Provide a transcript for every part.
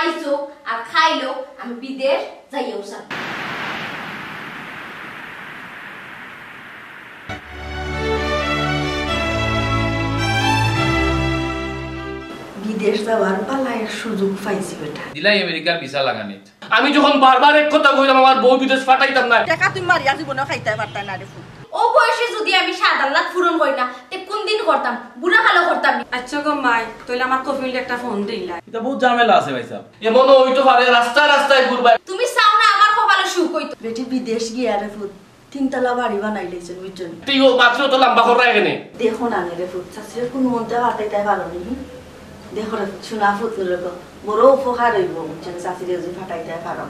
আইছো আর খাইলো আমি বিদেশ যাইও স্যার বিদেশ যাওয়ার পালায়ের সুযোগ পাইছি বেটা দিলাই আমেরিকার ভিসা লাগানি আমি যখন বারবার এক কথা কইলাম আমার বউ বিদেশ পাঠাইতাম না টাকা তুমি মারিয়া জীবনে খাইতে পারতা না রে ফুল ও বয়সে যদি আমি 7 লাখ পূরণ করি না তে কোন দিন করতাম বুড়া কালো করতাম আচ্ছা গো মাই তাইলে আমার কফিল একটা ফোন দিলা এটা বহুত ঝামেলা আছে ভাই সাহেব এমন হইতো পারে রাস্তা রাস্তায় ঘুরবা তুমি চাও না আমার কপালে সুখ হইতো বেটি বিদেশ গিয়া রে ফুল 3 তলা বাড়ি বানাই লইছেন বুঝছেন তুই ও মাত্র তো লম্বা করে এখানে দেখো না রে ফুল চাষের কোন মনতে হাতাইতে পারো নি দেখো রে শোনা ফুল লোক বড় উপকার হইব বুঝছেন চাষিরে যদি ফাটাইতে পারো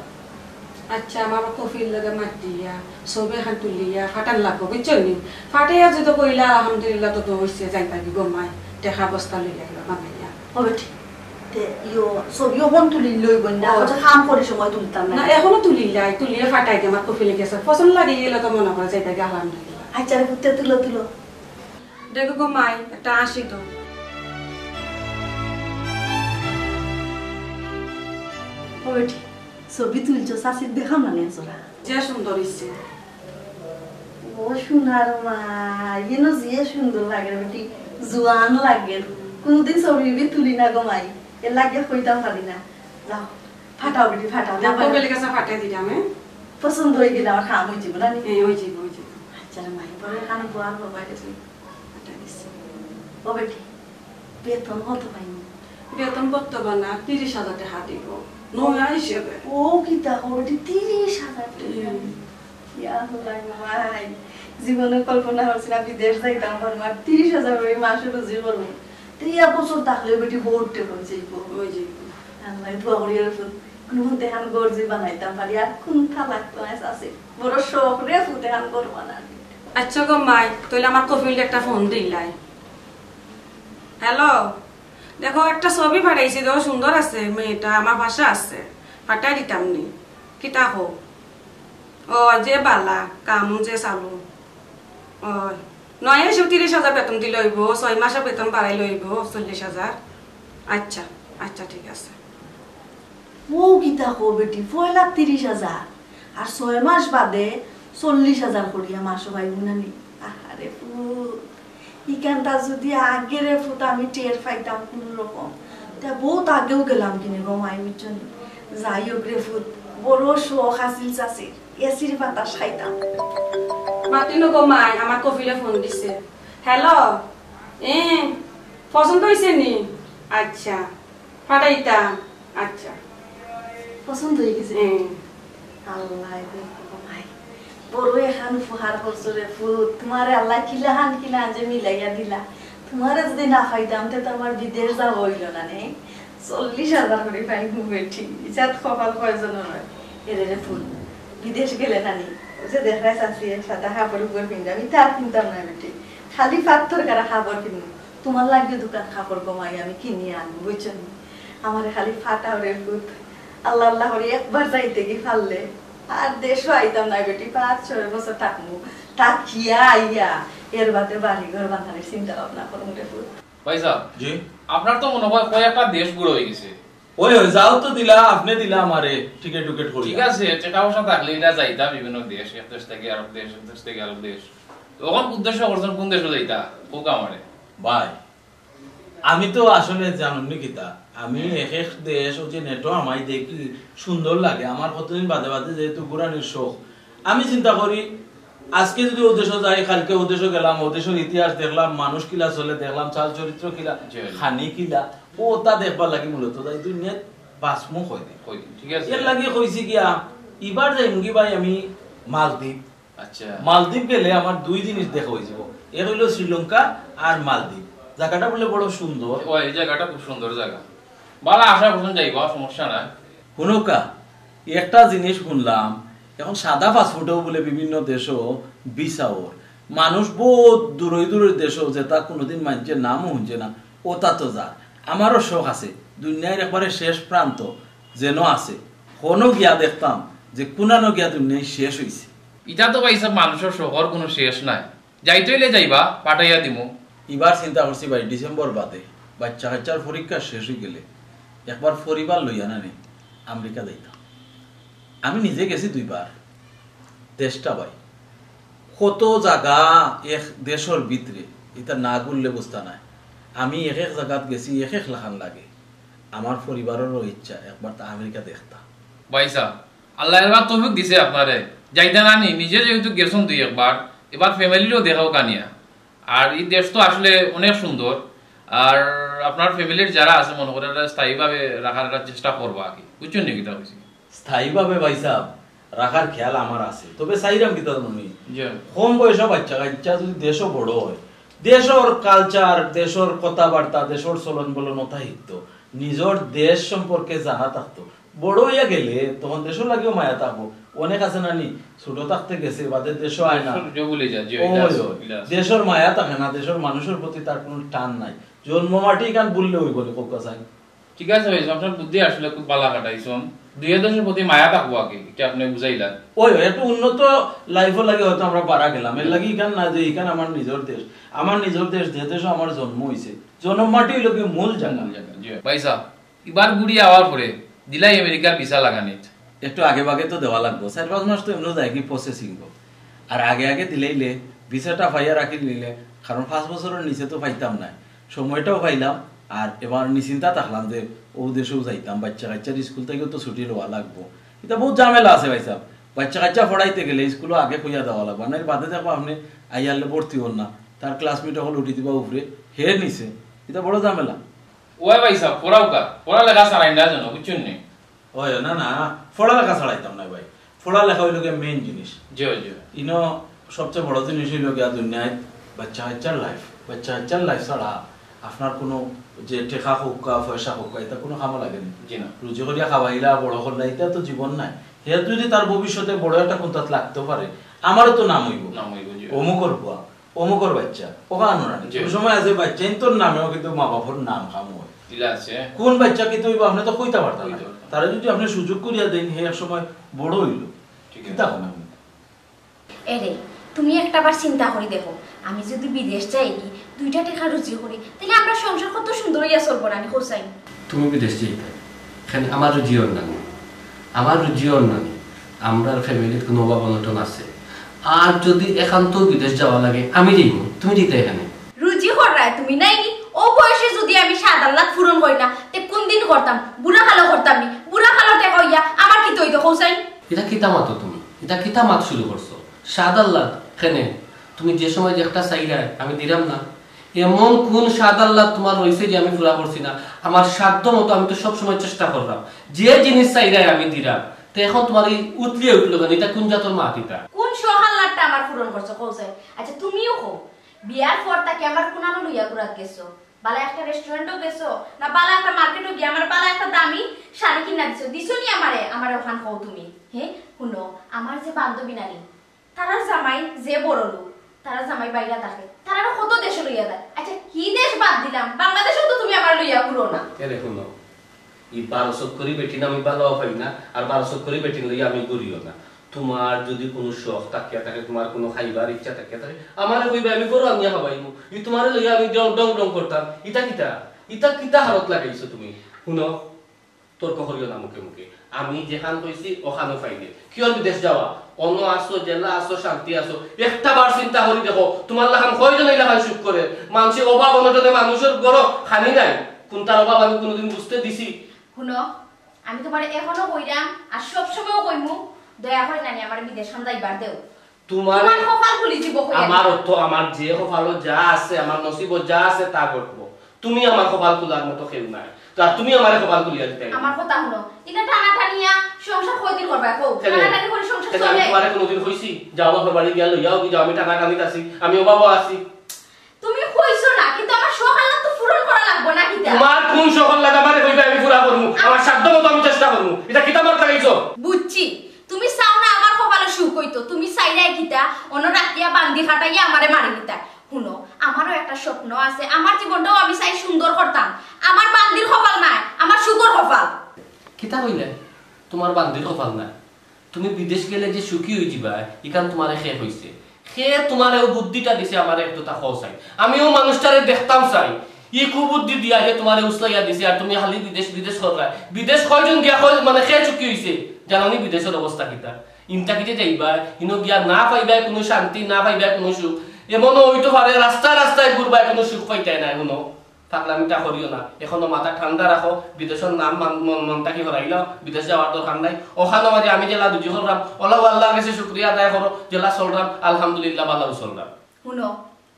আচ্ছা আমার কফিল লাগে মাটিয়া সবে খান তুলিয়া ফাটান লাগবো বুঝছেন নি ফাটাইয়া যদি কইলা আলহামদুলিল্লাহ তো হইছে যাই পাবি গো মাই দেখা বস্তা লইয়া গেল বানাইয়া ও বেটি তে ইও সবিও বন তুলি লইব না ওটা কাম করে সময় তুলতাম না না এখনো তুলিলাই তুলিয়া ফাটাই দে আমার কফিলে গেছে পছন্দ লাগে গেলে তো মনে করে যাই পাবি আলহামদুলিল্লাহ আচ্ছা রে পুত্তে তুলো তুলো দেখো গো মাই একটা আসি তো ও বেটি ছবি তুলছো চাষির দেখাম না নেছরা যে সুন্দর হইছে ও সোনার মা ইয়েন যে সুন্দর লাগে বেটি জোয়ান লাগে কোনদিন ছবি তুলি না গো মাই এ লাগে কইতাম পারি না যাও ফাটাও বেটি ফাটাও কফিলে গেছে ফাটাই দিলাম পছন্দ হয়ে গেলে আমার খাম হয়ে যাবো না এই হই যাইব হই যাইব আচ্ছা রে মাই বড় খান বোয়ার বাবা গেছে ফাটাই দিছে ও বেটি বেতন কত পাইনি বেতন করতে না 30,000 টাকা দিব নয়া হিসেবে ও কি তা বেটি 30,000 টাকা ইয়া হলাই মাই জীবনে কল্পনা করছি না বিদেশ যাইতাম আমার 30,000 ওই মাসে রুজি করবো 3 বছর থাকলে বেটি ভোটে হয়ে যাইব হই যাইব আল্লাহ দোয়া করি আর কোনো দেহান গর্জি বানাইতাম পারি আর কোন থা লাগতো আছে বড় শখ রে ফুতেহান গর বানানি আচ্ছা গো মাই তাইলে আমার কফিল একটা ফোন দিলাই হ্যালো দেখো একটা ছবি পাঠাইছি দেখো সুন্দর আছে মেয়েটা আমার ভাষা আছে ফাটাই দিতাম নি কিতা হো ও যে বালা কাম যে চালু ও নয় এসে 30,000 বেতন দিলে হইব 6 মাসের বেতন বাড়াই লইব 40,000 আচ্ছা আচ্ছা ঠিক আছে ও কি তা বেটি 4,30,000 আর 6 মাস বাদে 40,000 করিয়া মাস ভাই বুনানি আরে ফুট ইকানটা যদি আগে রে ফুট আমি টের পাইতাম কোন রকম তা বহুত আগেও গেলাম কিনে গো মাই বুঝছেন যাই হোক রে ফুট বড় শখ আছিল চাষি এসির বাতাস খাইতাম মাতিনো গো মাই আমার কফিলে ফোন দিছে হ্যালো পছন্দ হইছে নি আচ্ছা ফাটাইতাম আচ্ছা পছন্দ হয়ে গেছে আল্লাহ ভাই বড় এখান ফুহার করছো রে ফুট তোমারে আল্লাহ কিলাহান কিলা যে মিলাইয়া দিলা তোমারে যদি না পাইতাম তো আমার বিদেশ যাওয়া হইল না নে 40,000 করে পাই বেটি ইজাত কপাল কয়জন নয় এরে রে ফুল বিদেশ গেলে নানি যে দেখাই চাচ্ছি সাদা কাপড় উপর পিন্ধা আমি তার কিনতাম না বেটি খালি পাথর কারা কাপড় কিনবো তোমার লাগবে দোকান কাপড় কমাই আমি কিনে আনবো বুঝছেন আমার খালি ফাটাও রে ফুট আল্লাহ আল্লাহ করে একবার যাইতে কি পারলে আর দেশও আইতাম না বেটি 5-6 বছর থাকবো থাকিয়া আইয়া এর বাদে বাড়ি ঘর বানানোর চিন্তা ভাবনা করুন রে ফুট ভাই সাহেব জি আপনার তো মনে হয় কয়েকটা দেশ ঘুরে হয়ে গেছে ওই যাও তো দিলা আপনি দিলা আমারে টিকেট টুকেট করি ঠিক আছে টাকা পয়সা থাকলে এটা যাইতা বিভিন্ন দেশ এক দেশ থেকে আরেক দেশ এক দেশ থেকে আরেক দেশ তখন উদ্দেশ্য করছেন কোন দেশে যাইতা কোক আমারে ভাই আমি তো আসলে জানুনি কিতা আমি এক এক দেশ ও যে নেটো আমায় দেখি সুন্দর লাগে আমার কতদিন বাদে বাদে যেহেতু ঘুরানির শখ আমি চিন্তা করি আজকে যদি ওদেশে যাই কালকে ওদেশে গেলাম ওদেশের ইতিহাস দেখলাম মানুষ কিলা চলে দেখলাম চাল চরিত্র কিলা খানি কিলা ও তা দেখবার লাগি মূলত তাই দুনিয়া বাসমুখ হয় ঠিক আছে এর লাগি কইছি গিয়া এবার যাই মুগি ভাই আমি মালদ্বীপ আচ্ছা মালদ্বীপ গেলে আমার 2 জিনিস দেখা হয়ে যাব এর হইলো শ্রীলঙ্কা আর মালদ্বীপ জায়গাটা বলে বড় সুন্দর ওই জায়গাটা খুব সুন্দর জায়গা ভালো আশা করছেন যাইবা সমস্যা নাই হুনকা একটা জিনিস শুনলাম এখন সাদা পাসপোর্টও বলে বিভিন্ন দেশও ভিসাও মানুষ বহুত দূরের দূরের দেশও যে তা কোনোদিন মানুষের নামও শুনছে না ও তা তো যা আমারও শখ আছে দুনিয়ার একবারে শেষ প্রান্ত যেন আছে কোনো গিয়া দেখতাম যে কোনানো গিয়া দুনিয়ায় শেষ হইছে এটা তো ভাই সব মানুষের শহর কোনো শেষ নাই যাইতেইলে যাইবা পাঠাইয়া দিমু এবার চিন্তা করছি ভাই ডিসেম্বর বাদে বাচ্চা কাচ্চার পরীক্ষা শেষ হয়ে গেলে একবার পরিবার লইয়া না নে আমেরিকা যাইতাম। আমি নিজে গেছি 2 বার, দেশটা ভাই কত জায়গা এক দেশের ভিতরে, এটা না করলে বুঝতা নাই। আমি এক এক জায়গাত গেছি, এক এক লাখান লাগে। আমার পরিবারেরও ইচ্ছা একবার তা আমেরিকা দেখতাম। ভাইসা আল্লাহ এবার তৌফিক দিছে আপনারে, যাইতে না নি নিজে যেহেতু গেছেন 2 একবার, এবার ফ্যামিলিরও দেখাও কানিয়া। আর এই দেশ তো আসলে অনেক সুন্দর, আর আপনার ফ্যামিলির যারা আছে মনে করেন স্থায়ীভাবে রাখার একটা চেষ্টা করবো আর কি, বুঝছেন নাকি? তা হয়েছে স্থায়ীভাবে ভাই সাহেব রাখার খেয়াল আমার আছে, তবে চাইরাম কি তার মনে যে কম বয়স বাচ্চা কাচ্চা যদি দেশও বড় হয়, দেশের কালচার, দেশের কথাবার্তা, দেশের চলন বলন ওটা শিখতো, নিজের দেশ সম্পর্কে জানা থাকতো। বড় হইয়া গেলে তখন দেশের লাগেও মায়া থাকবো। অনেক আছে নানি ছোট থাকতে গেছে বাদের দেশও আয় না, দেশের মায়া থাকে না, দেশের মানুষের প্রতি তার কোনো টান নাই। জন্ম মাটি কান বললে ওই বলে কোকা চাই। ঠিক আছে ভাই, আপনার বুদ্ধি আসলে খুব ভালো কাটাইছেন। 2 দেশের প্রতি মায়া থাকবো আগে, এটা আপনি বুঝাইলেন। ওই একটু উন্নত লাইফও লাগে হয়তো আমরা পারা গেলাম, এর লাগে ইখান না যে ইখান আমার নিজের দেশ, আমার নিজের দেশ যে দেশে আমার জন্ম হয়েছে, জন্ম মাটি হইল কি মূল জায়গা। ভাইসা এবার ঘুরি আওয়ার পরে দিলাই আমেরিকার ভিসা লাগানিত একটু আগে ভাগে তো দেওয়া লাগবো, 4-5 মাস তো এমনি যায় কি প্রসেসিং। আর আগে আগে দিলেইলে ভিসাটা পাইয়া রাখি নিলে, কারণ 5 বছরের নিচে তো পাইতাম না, সময়টাও পাইলাম। আর এবার নিশ্চিন্তা থাকলাম যে ও দেশেও যাইতাম, বাচ্চা কাচ্চার স্কুল থেকেও তো ছুটি লওয়া লাগবো। এটা বহুত ঝামেলা আছে ভাই সাহেব, বাচ্চা কাচ্চা পড়াইতে গেলে স্কুলও আগে খুঁজা দেওয়া লাগবে, না বাদে দেখবো আপনি আইয়ারলে ভর্তি হন না, তার ক্লাসমেট হল উঠি দিবা উপরে হে নিছে, এটা বড় ঝামেলা। ওই ভাইসা পড়াও কা পড়ালেখা ছাড়াই না জানো, বুঝছেন নি? ওই না না পড়ালেখা ছাড়াইতাম না ভাই, পড়ালেখা হইল গিয়ে মেইন জিনিস। জি জি, ইনো সবচেয়ে বড় জিনিস হইল গিয়া দুনিয়ায় বাচ্চা কাচ্চার লাইফ। বাচ্চা কাচ্চার লাইফ ছাড়া আপনার কোনো যে টেকা হোক পয়সা হোক এটা কোনো খামা লাগে না। জি না, রুজি করিয়া খাওয়াইলা বড় করলা, এটা তো জীবন নাই। হে যদি তার ভবিষ্যতে বড় একটা কোনটাত লাগতে পারে, আমারও তো নাম হইব, অমুকর বুয়া, অমুকর বাচ্চা, ওখানো না ওই সময় আছে বাচ্চা তোর নামেও কিন্তু মা বাবার নাম খাম হয়। কোন বাচ্চা কিন্তু আপনি তো কইতে পারতেন না, তারা যদি আপনি সুযোগ করিয়া দেন হে এক সময় বড় হইল, ঠিক আছে? এরে তুমি একটাবার চিন্তা করে দেখো, আমি যদি বিদেশ যাই কি 2টা টাকা রুজি করি, তাহলে আমরা সংসার কত সুন্দর হইয়া চলবো না হোসাইন? তুমি বিদেশ যাইতে এখানে আমার রুজিও নানি, আমার রুজিও নানি, আমরা ফ্যামিলির কোনো অভাব অনটন আছে। আর যদি একান্ত বিদেশ যাওয়া লাগে আমি যাইব, তুমি যেতে এখানে রুজি করায় তুমি নাই নি। ও বয়সে যদি আমি 7 লাখ পূরণ করি না, তে কোন দিন করতাম? বুড়া কালো করতাম নি, বুড়া কালো টাকা হইয়া আমার কি তৈতো হোসাইন? এটা কিতা মাতো তুমি, এটা কিতা মাত শুরু করছো? 7 লাখ এখানে তুমি যে সময় যে একটা চাইরা আমি দিলাম না, এমন কোন 7 লাখ তোমার রয়েছে যে আমি পুরা করছি না? আমার সাধ্য মতো আমি তো সবসময় চেষ্টা করলাম, যে জিনিস চাইরাই আমি দিলাম। তো এখন তোমার এই উতলিয়ে উঠলো কেন? এটা কোন জাতর মাত? এটা কোন 7 লাখটা আমার পূরণ করছো হোসাইন? আচ্ছা তুমিও কো, বিয়ার পর তাকে আমার কোনানো লইয়া ঘুরাত গেছো, বালা একটা রেস্টুরেন্টও গেছো না, বালা একটা মার্কেটও গিয়ে আমার বালা একটা দামি শাড়ি কিনা দিছো নি আমারে? আমার ওখান কও তুমি। হ্যাঁ শুনো, আমার যে বান্ধবী নারী তারা জামাই যে বড় লোক, তারা জামাই বাইরা থাকে, তারা কত দেশে লইয়া যায়। আচ্ছা কি দেশ বাদ দিলাম, বাংলাদেশেও তো তুমি আমার লইয়া ঘুরো না। এরে শুনো, এই 1200 করি বেটি না আমি ভালো পাই না, আর 1200 করি বেটি লইয়া আমি ঘুরিও না। তোমার যদি কোনো শখ থাকিয়া থাকে, তোমার কোনো খাইবার ইচ্ছা থাকিয়া থাকে, আমার কইবা আমি করো, আমি খাবাইমু। ই তোমার লইয়া আমি ডং ডং করতাম, ইটা কিতা ইটা কিতা হারত লাগাইছো তুমি? শুনো, তর্ক করিও না মুখে মুখে। আমি যেখান কইছি ওখানে পাইলে কিয় বিদেশ যাওয়া? অন্য আসো, জেলা আসো, শান্তি আসো, একটা বার চিন্তা করি দেখো তোমার লাখান কয়জন এই লাখান সুখ করে? মানুষের অভাব অনটনে মানুষের গড় খানি নাই, কোনটার অভাব আমি কোনোদিন বুঝতে দিছি? শুনো, আমি তোমার এখনো কইরাম আর সবসময়ও কইমু, দয়া করে নানি আমার বিদেশ যাইবার দেও। তোমার কপাল খুলি দিব। আমার অর্থ আমার যে কপালও যা আছে, আমার নসিবত যা আছে তা ঘটবো। তুমি আমার কপাল খোলার মতো কেউ নাই, তা তুমি আমার কপাল খুলিয়া দিতে। আমার কথা শুনো, এটা টানা টানিয়া সংসার কয়দিন করবা? কও টানা টানি করে সংসার চলে? আমি তোমারে কোনদিন কইছি যাও বাপের বাড়ি গিয়া লইয়াও কি যাও? আমি টানা টানিত আছি, আমি অভাবও আছি। তুমি কইছো না, কিন্তু আমার সকাল তো পূরণ করা লাগবে না কিটা? তোমার কোন সকাল লাগে আমারে কইবা আমি পুরা করব, আমার সাধ্য মতো আমি চেষ্টা করব। এটা কিতা মার লাগাইছো? বুঝছি, তুমি চাও না আমার কপালে সুখ হইতো, তুমি চাইলাই কিটা অন্য রাতিয়া বান্দি খাটাইয়া আমারে মারি দিতা। শুনো, আমারও একটা স্বপ্ন আছে, আমার জীবনটাও আমি চাই সুন্দর করতাম। আমার বান্দির কপাল নাই, আমার সুখর কপাল। কিতা কইলে তোমার বান্দির কপাল নাই? তুমি বিদেশ গেলে যে সুখী হই যাবা, ইকান তোমারে শেষ হইছে। সে তোমারে বুদ্ধিটা দিছে আমারে একটু তা চাই, আমিও মানুষটারে দেখতাম চাই। ই কুবুদ্ধি দিয়া যে তোমার উসলাইয়া দিছে আর তুমি খালি বিদেশ বিদেশ করা বিদেশ কয়জন গিয়া মানে খেয়ে চুকি হইছে জানানি বিদেশের অবস্থা কিতা ইনটা কি যে যাইবা ইনো গিয়া না পাইবা কোনো শান্তি না পাইবা কোনো সুখ এমন হইতো পারে রাস্তা রাস্তায় ঘুরবা কোনো সুখ পাইতাই না এখনো পাগলামিটা করিও না এখনো মাথা ঠান্ডা রাখো বিদেশের নাম মনটা কি হরাইল বিদেশ যাওয়ার দরকার নাই ওখানে মাঝে আমি জেলা দুজি করলাম ওলাও আল্লাহর কাছে শুকরিয়া আদায় করো জেলা চললাম আলহামদুলিল্লাহ ভালো চললাম শুনো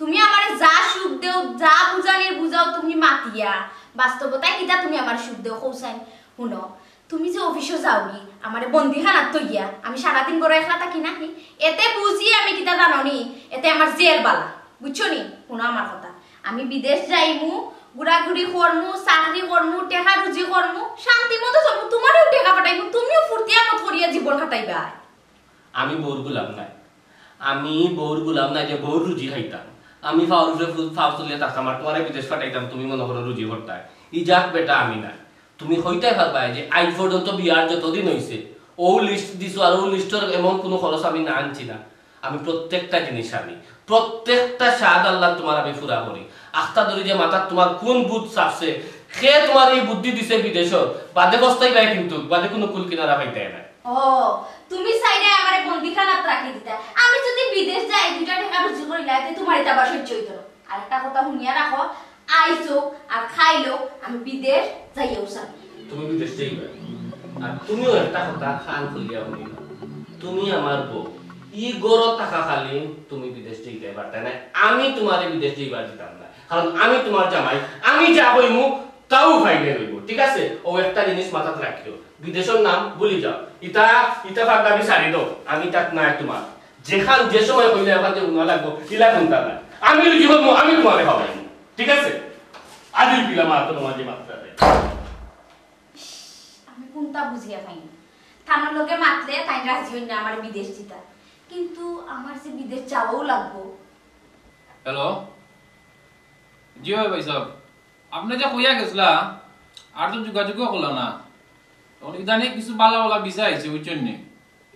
তুমি আমারে যা সুখ দেও যা বুঝানির বুঝাও তুমি মাতিয়া বাস্তবতায় কিটা তুমি আমার সুখ দেও কৌসাই শুনো তুমি যে অফিসে যাওনি আমারে বন্দিখানাত তৈয়া আমি সারাদিন বড় একলা থাকি নাকি এতে বুঝি আমি কিটা জাননি এতে আমার জেল বালা বুঝছো নি শুনো আমার কথা আমি বিদেশ যাইমু ঘুরাঘুরি করমু চাকরি করমু টেকা রুজি করমু শান্তি মতো যাবো তোমারও টেকা পাঠাইবো তুমিও ফুর্তিয়া মত করিয়া জীবন কাটাইবা আমি বউর গুলাম নাই আমি বউর গুলাম নাই যে বউর রুজি খাইতাম আমি ফাউল তুলিয়া থাকতাম আর তোমার বিদেশ পাঠাইতাম তুমি মনে করো রুজি করতাই ই যাক বেটা আমি না তুমি হইতাই পারবা যে আজ পর্যন্ত বিয়ার যতদিন হইছে ও লিস্ট দিছো আর ও লিস্টের এমন কোনো খরচ আমি না আনছি না আমি প্রত্যেকটা জিনিস আনি প্রত্যেকটা স্বাদ আল্লাহ তোমার আমি পুরা করি আখতা ধরি যে মাথার তোমার কোন বুধ চাপছে সে তোমার এই বুদ্ধি দিছে বিদেশত বাদে বস্তাই পাই কিন্তু বাদে কোনো কুল কিনারা পাইতাই না ও তুমি চাইলে আমারে বন্দিখানাত রাখি দিতা আমি যদি বিদেশ যাই দুইটা টাকা রুজি করিলা তে তোমার এটা আবার সহ্য হইতো না আর একটা কথা শুনিয়া রাখো আইছো আর খাইলো আমি বিদেশ যাইও চাই তুমি বিদেশ যাইবা আর তুমিও একটা কথা খান খুলিয়া বলিবা তুমি আমার বউ ই গড় টাকা খালি তুমি বিদেশ যাইতে পারতে না আমি তোমারে বিদেশ যাইবার দিতাম না কারণ আমি তোমার জামাই আমি যা হইমু তাও ফাইনে রইব ঠিক আছে ও একটা জিনিস মাথাত রাখিও বিদেশের নাম ভুলি যাও ইটা ইটা ভাগ আমি সারি দাও আমি তাক না তোমার যেখান যে সময় কইলে এখন যে গুণা লাগবো ইলা চিন্তা নাই আমি রুজি করবো আমি তোমারে খাওয়াই ঠিক আছে আদিল পিলা মা তো তোমার যে মাত্রা আমি কোনটা বুঝিয়া পাই না থানার লোকে মাতলে তাই রাজি হই না আমার বিদেশ দিতা কিন্তু আমার যে বিদেশ যাওয়াও লাগবো হ্যালো জি ভাই সাহেব আপনি যা কইয়া গেছলা আর তো যোগাযোগও করল না তখন ইদানে কিছু বালা বালা বিষয় আইছে বুঝছেন নি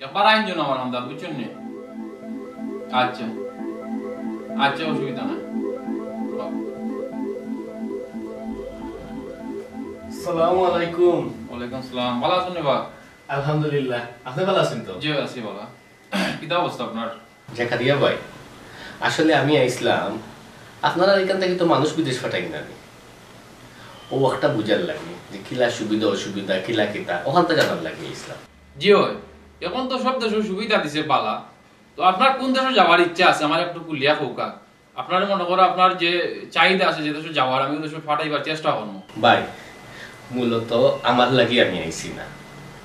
একবার আইনজন আমার হামদার বুঝছেন নি আচ্ছা আচ্ছা অসুবিধা নাই আসসালামু আলাইকুম ওয়ালাইকুম আসসালাম ভালো আছেন বা আলহামদুলিল্লাহ আপনি ভালো আছেন তো জি আছি ভালো কি অবস্থা আপনার জাকারিয়া ভাই আসলে আমি আইসলাম আপনারা এখান থেকে তো মানুষ বিদেশ পাঠাই না ও একটা বুঝার লাগে যে কিলা সুবিধা অসুবিধা কিলা কিতা ওখান থেকে জানার লাগে ইসলাম জি হয় এখন তো সব দেশের সুবিধা দিছে পালা তো আপনার কোন দেশে যাওয়ার ইচ্ছা আছে আমার একটু কুলিয়া খোকা আপনার মনে করো আপনার যে চাহিদা আছে যে দেশে যাওয়ার আমি দেশে ফাটাইবার চেষ্টা করবো ভাই মূলত আমার লাগি আমি আইছি না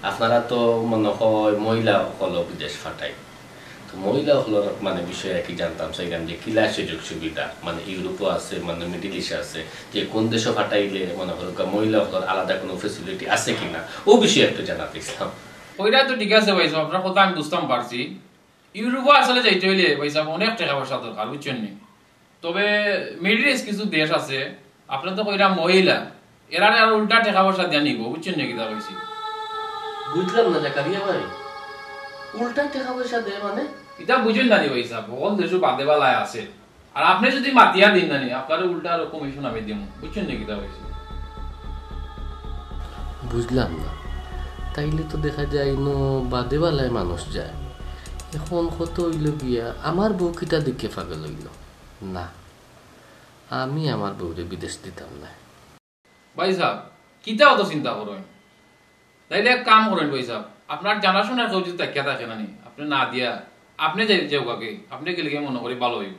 আপনারা তো মনে হয় মহিলা হল বিদেশ ফাটাই তো মহিলা হলোর মানে বিষয়ে কি জানতাম সেখানে যে কিলা সুযোগ সুবিধা মানে ইউরোপও আছে মানে মিডিল ইস্টে আছে যে কোন দেশে ফাটাইলে মনে হলো মহিলা হলোর আলাদা কোনো ফেসিলিটি আছে কিনা ও বিষয়ে একটু জানাতে ইসলাম ওইটা তো ঠিক আছে ভাই সাহেব আপনার কথা আমি বুঝতাম পারছি ইউরোপে আসলে যাইতে হইলে ভাই সাহেব অনেক টাকা পয়সা দরকার বুঝছেন নি তবে মিডিল ইস্ট কিছু দেশ আছে আপনার তো কইরা মহিলা এরা আর উল্টা টাকা পয়সা দিয়া নিব বুঝছেন নাকি তা কইছি বুঝলাম না জাকারিয়া ভাই উল্টা টাকা পয়সা দেয় মানে এটা বুঝেন না ভাই সাহেব সকল দেশ বাদে বালায় আছে আর আপনি যদি মাতিয়া দিন না আপনার উল্টা আরো কমিশন আমি দিব বুঝছেন নাকি তা কইছি বুঝলাম না তাইলে তো দেখা যায় নো বাদে বালায় মানুষ যায় এখন কত হইল গিয়া আমার বউ কিটা দিকে পাগল হইল না আমি আমার বউরে বিদেশ দিতাম না ভাই সাহেব কিতা অত চিন্তা করেন তাইলে এক কাম করেন ভাই সাহেব আপনার জানাশোনার কেউ যদি তাকিয়া থাকে না আপনি না দিয়া আপনি যাও কাকে আপনি গেলে মনে করি ভালো হইব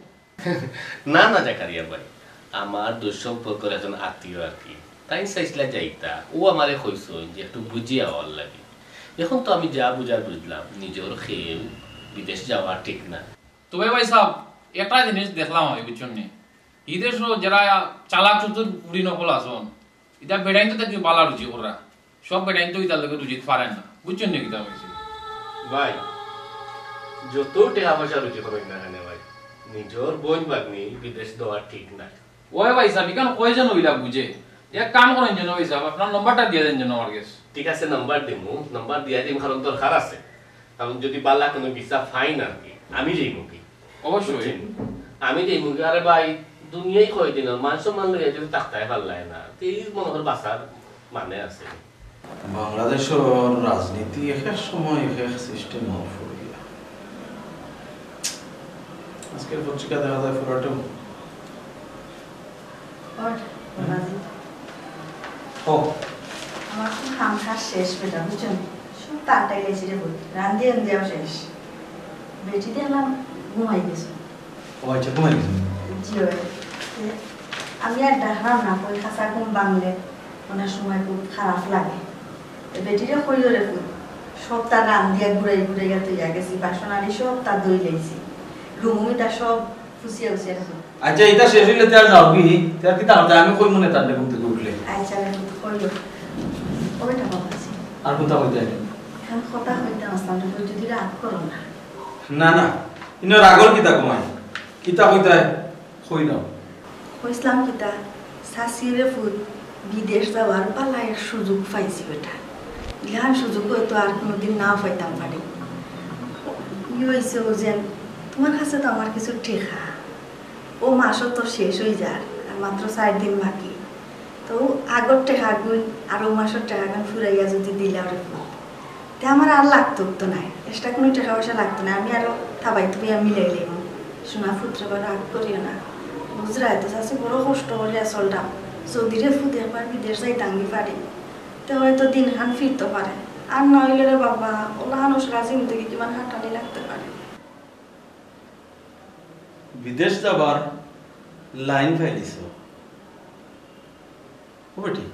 না না জাকারিয়া ভাই আমার দুঃসম্পর্কের একজন আত্মীয় আর কি তাই চাইছিলা যাইতা ও আমারে কইস যে একটু বুঝিয়া হওয়ার লাগে এখন তো আমি যা বুঝার বুঝলাম নিজের খেল বিদেশ যাওয়া ঠিক না তবে ভাই সাহেব একটা জিনিস দেখলাম আমি বুঝছেন নি ঈদের যারা চালাক চতুর বুড়ি নকল আসন এটা বেড়াইন তো তাকে বালা রুচি করা সব বেড়াইন তো ইতার লোকে রুচি পারেন না বুঝছেন নাকি তা হয়েছে ভাই যত টাকা পয়সা রুচি করবেন না কেন ভাই নিজের বোন বাগনি বিদেশ দেওয়া ঠিক না ওই ভাই সাহেব এখানে কয়জন ওইলা বুঝে এক কাম করেন যেন ভাই সাহেব আপনার নম্বরটা দিয়ে দেন যেন আমার কাছে ঠিক আছে নাম্বার দিমু নাম্বার দিয়া দিম কারণ দরকার আছে কারণ যদি বালা কোনো ভিসা ফাইন আর কি আমি যাইব কি অবশ্যই আমি যাইব কি আরে ভাই দুনিয়াই কয় দিন মান সম্মান লইয়া যদি তাকতাই পারলাই না এই মনোহর বাসার মানে আছে বাংলাদেশের রাজনীতি এক এক সময় এক এক সিস্টেম অফ হইয়া আজকের পত্রিকা দেখা যায় পুরোটা ও আমার তো খাম খাস শেষ বেটা বুঝছেন সব তাড়াতাড়ি গেছি রে বই রান্ধিয়ে দেওয়া শেষ বেটি দেখলাম ঘুমাই গেছে ও আচ্ছা ঘুমাই গেছে জি আমি আর ডাকলাম না ওই খাসা ঘুম বাংলে অনেক সময় খুব খারাপ লাগে বেটিরে কইল রে ফুল সব তার রান্ধিয়া ঘুরাই ঘুরে গেছি বাসন আনি সব তার দই লাইছি রুমিটা সব ফুসিয়া উসিয়া রাখুন আচ্ছা এটা শেষ হইলে তার যাও কি তার কি তাহলে আমি কই মনে তার ঘুম থেকে উঠলে আচ্ছা রে কইল ওইটা বাবাছি আর কোথা হইতে এখন কথা হইতে আসলাম যদি রাগ করো না না না ইনো রাগর কিতা কমাই কিতা হইতে কই নাও কইসলাম কিতা শাশিরে ফুল বিদেশ যাওয়ার পালায়ের সুযোগ পাইছি বেটা ইহান সুযোগ হয়তো আর কোনোদিন নাও পাইতাম পারি ই হয়েছে ও যেন তোমার কাছে তো আমার কিছু ঠেকা ও মাসও তো শেষ হয়ে যায় আর মাত্র 4 দিন বাকি তো আগর টেকা গুণ আর ও মাসের টেকা গুণ ফুরাইয়া যদি দিলাম রে তে আমার আর লাগতো তো নাই এক্সট্রা কোনো টাকা পয়সা লাগতো না আমি আরো থাবাই তুমি মিলাই লেব শোনা পুত্র বা রাগ করিও না বুঝরা তো চাষি বড় কষ্ট করিয়া চলতাম সৌদিরে ফুদ একবার বিদেশ যাইতাঙ্গি পারি তো হয়তো দিন খান ফিরতে পারে আর নইলে রে বাবা ওলাহান ওসরা জিন্দগি কিমান হাঁটানি লাগতে পারে বিদেশ যাবার লাইন ফাইলিছ বেটি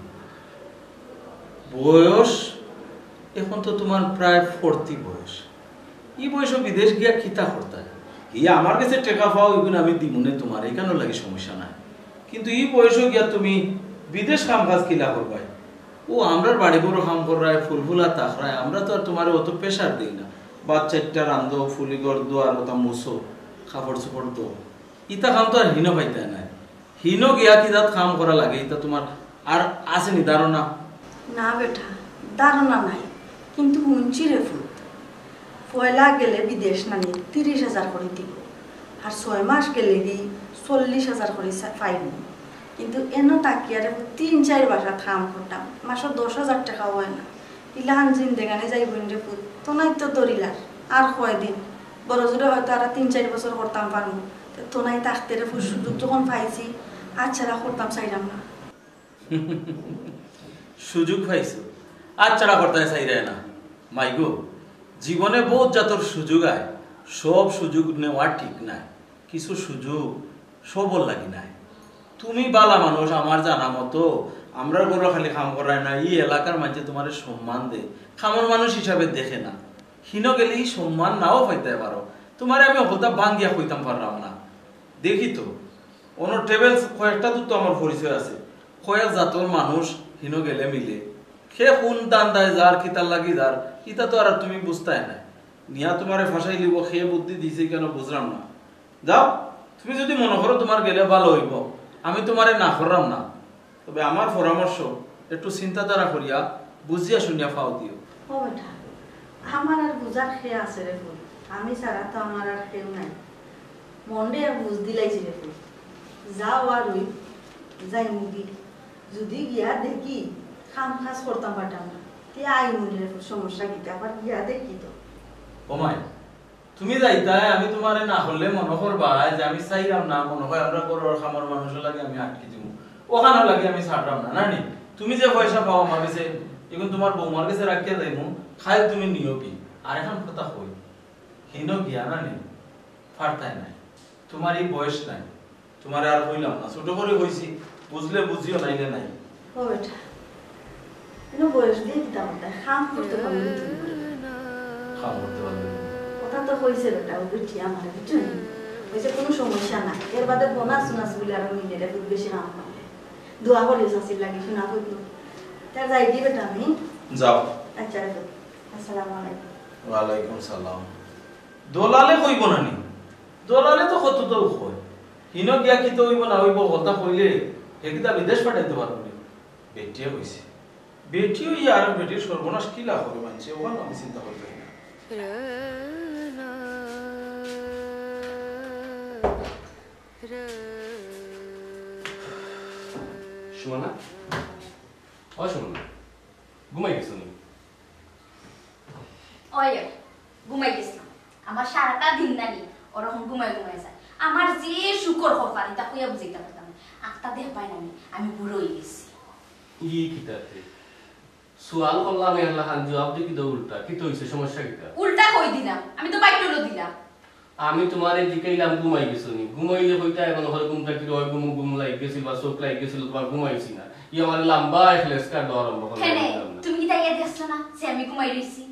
বয়স এখন তো তোমার প্রায় 40 বয়স এই বয়সে বিদেশ গিয়া খিতা করতে ইয়া আমার কাছে টাকা পাও এগুলো আমি দিমুনে তোমার এখানে লাগে সমস্যা নাই কিন্তু এই বয়সে গিয়া তুমি বিদেশ কাম কাজ কিলা করবাই ও আমরার বাড়ি বড় কাম করায় ফুলফুলা তাকরায় আমরা তো আর তোমার অত প্রেশার দিই না বাচ্চাটা রান্ধো ফুলিগর দোয়ার ওটা মুছো কাপড় চোপড় দো ইতা কাম তো আর হীন পাইতে নাই হীন গিয়া কিতা কাম করা লাগে ইতা তোমার আর আসেনি ধারণা না বেটা ধারণা নাই কিন্তু শুনছি রে ফুল পয়লা গেলে বিদেশ নানি 30,000 করে দিব আর 6 মাস গেলে দি 40,000 করে পাইব কিন্তু এনো তাকিয়ারে 3-4 বাসা কাম করতাম মাসে 10,000 টাকা হয় না ইলাহান জিন্দেগানে যাইব রে ফুল তো নাই তো দরিলার আর কয়দিন বড় জোরে হয়তো আর 3-4 বছর করতাম পারবো তো নাই তাকতে রে ফুল সুযোগ যখন পাইছি আচ্ছা করতাম চাইলাম না সুযোগ পাইছো আর ছাড়া করতে চাইরে না মাইগো জীবনে বহুত জাতর সুযোগ আয় সব সুযোগ নেওয়া ঠিক নাই কিছু সুযোগ সবল লাগি নাই তুমি বালা মানুষ আমার জানা মতো আমরা গরু খালি কাম করায় না এই এলাকার মাঝে তোমার সম্মান দে খামর মানুষ হিসাবে দেখে না হীন গেলেই সম্মান নাও পাইতে পারো তোমার আমি হলতা বাঙ্গিয়া কইতাম পারলাম না দেখি তো অন্য টেবিল কয়েকটা তো আমার পরিচয় আছে কয়েক জাতর মানুষ হীন গেলে মিলে সে কোন দান দেয় যার কিতার লাগি যার ইতা তো আর তুমি বুঝতাই না নিয়া তোমারে ফাঁসাই লিব সে বুদ্ধি দিছে কেন বুঝলাম না যাও তুমি যদি মনে করো তোমার গেলে ভালো হইব আমি তোমারে না করলাম না তবে আমার পরামর্শ একটু চিন্তাধারা করিয়া বুঝিয়া শুনিয়া ফাও দিও ও বেটা আমার আর বুঝার খেয়ে আছে রে ফুল আমি ছাড়া তো আমার আর কেউ নাই মন্ডে আর বুঝ দিলাইছি রে ফুল যাও আর ওই যাই মুগি যদি গিয়া দেখি খাম খাস করতাম পারতাম না তে আই মুগি রে ফুল সমস্যা কি আবার গিয়া দেখি তো ওমাই তুমি যাইতাই আমি তোমারে না হলে মনে করবা যে আমি চাইলাম না মনে হয় আমরা গরুর খামার মানুষের লাগে আমি আটকে দিব ওখানে লাগে আমি ছাড়লাম না নানি তুমি যে পয়সা পাও আমার কাছে এখন তোমার বৌমার কাছে রাখিয়া যাইমু খাই তুমি নিও কি আর এখন কথা কই হীন গিয়া নানি ফারতাই নাই তোমার এই বয়স নাই তোমার আর হইলাম না ছোট করে হইছি বুঝলে বুঝিও নাইলে নাই ও বেটা এনো বয়স দিয়ে দিতাম না খাম করতে পারবি খাম করতে পারবে কথা তো কইছে বেটা ও বুঝছি আমার বুঝছেন কইছে কোনো সমস্যা না এর বাদে বোনাস নাস বলে আর মিলে রে খুব বেশি নাম পাবে দোয়া করে সাসির লাগি শোনা কইতো তার যাই দি বেটা আমি যাও আচ্ছা রে আসসালামু আলাইকুম ওয়া আলাইকুম সালাম দলালে কইব নানি দলালে তো কত তো কই হিনো গিয়া কি তো হইব না হইব কথা কইলে একদা বিদেশ পাঠাইতে পারবো না বেটিয়ে কইছে বেটিও ইয়ার বেটির সর্বনাশ কি লাভ হবে মানছে ওখানে আমি চিন্তা করতে না রা সুমনা ও সুমনা ঘুমাই গেছো নি ওই ঘুমাই গেছিলাম আমার সারাটা দিন নানি ওরকম ঘুমাই যায় আমার যে শুকর কপাল তা কইয়া বুঝাইতে পারতাম না আত্মা দেহ পাই না আমি বুড়ো হয়ে গেছি ই কিতাতে সুয়াল করলাম আল্লাহ খান জবাব দি কি দাও উল্টা কি তো হইছে সমস্যা কিটা উল্টা কই দিলাম আমি তো বাইটলো দিলাম আমি তোমারে জিকাইলাম ঘুমাই গেছো নি ঘুমাইলে হইতা এখন ঘরে ঘুমটা কি হয় ঘুম লাই গেছিল বা চোখ লাই গেছিল তোমার ঘুমাইছি না ই আমার লম্বা এখলেস কার দর আরম্ভ করলাম কেনে তুমি কি তাইয়া দেখছ না যে আমি ঘুমাই রইছি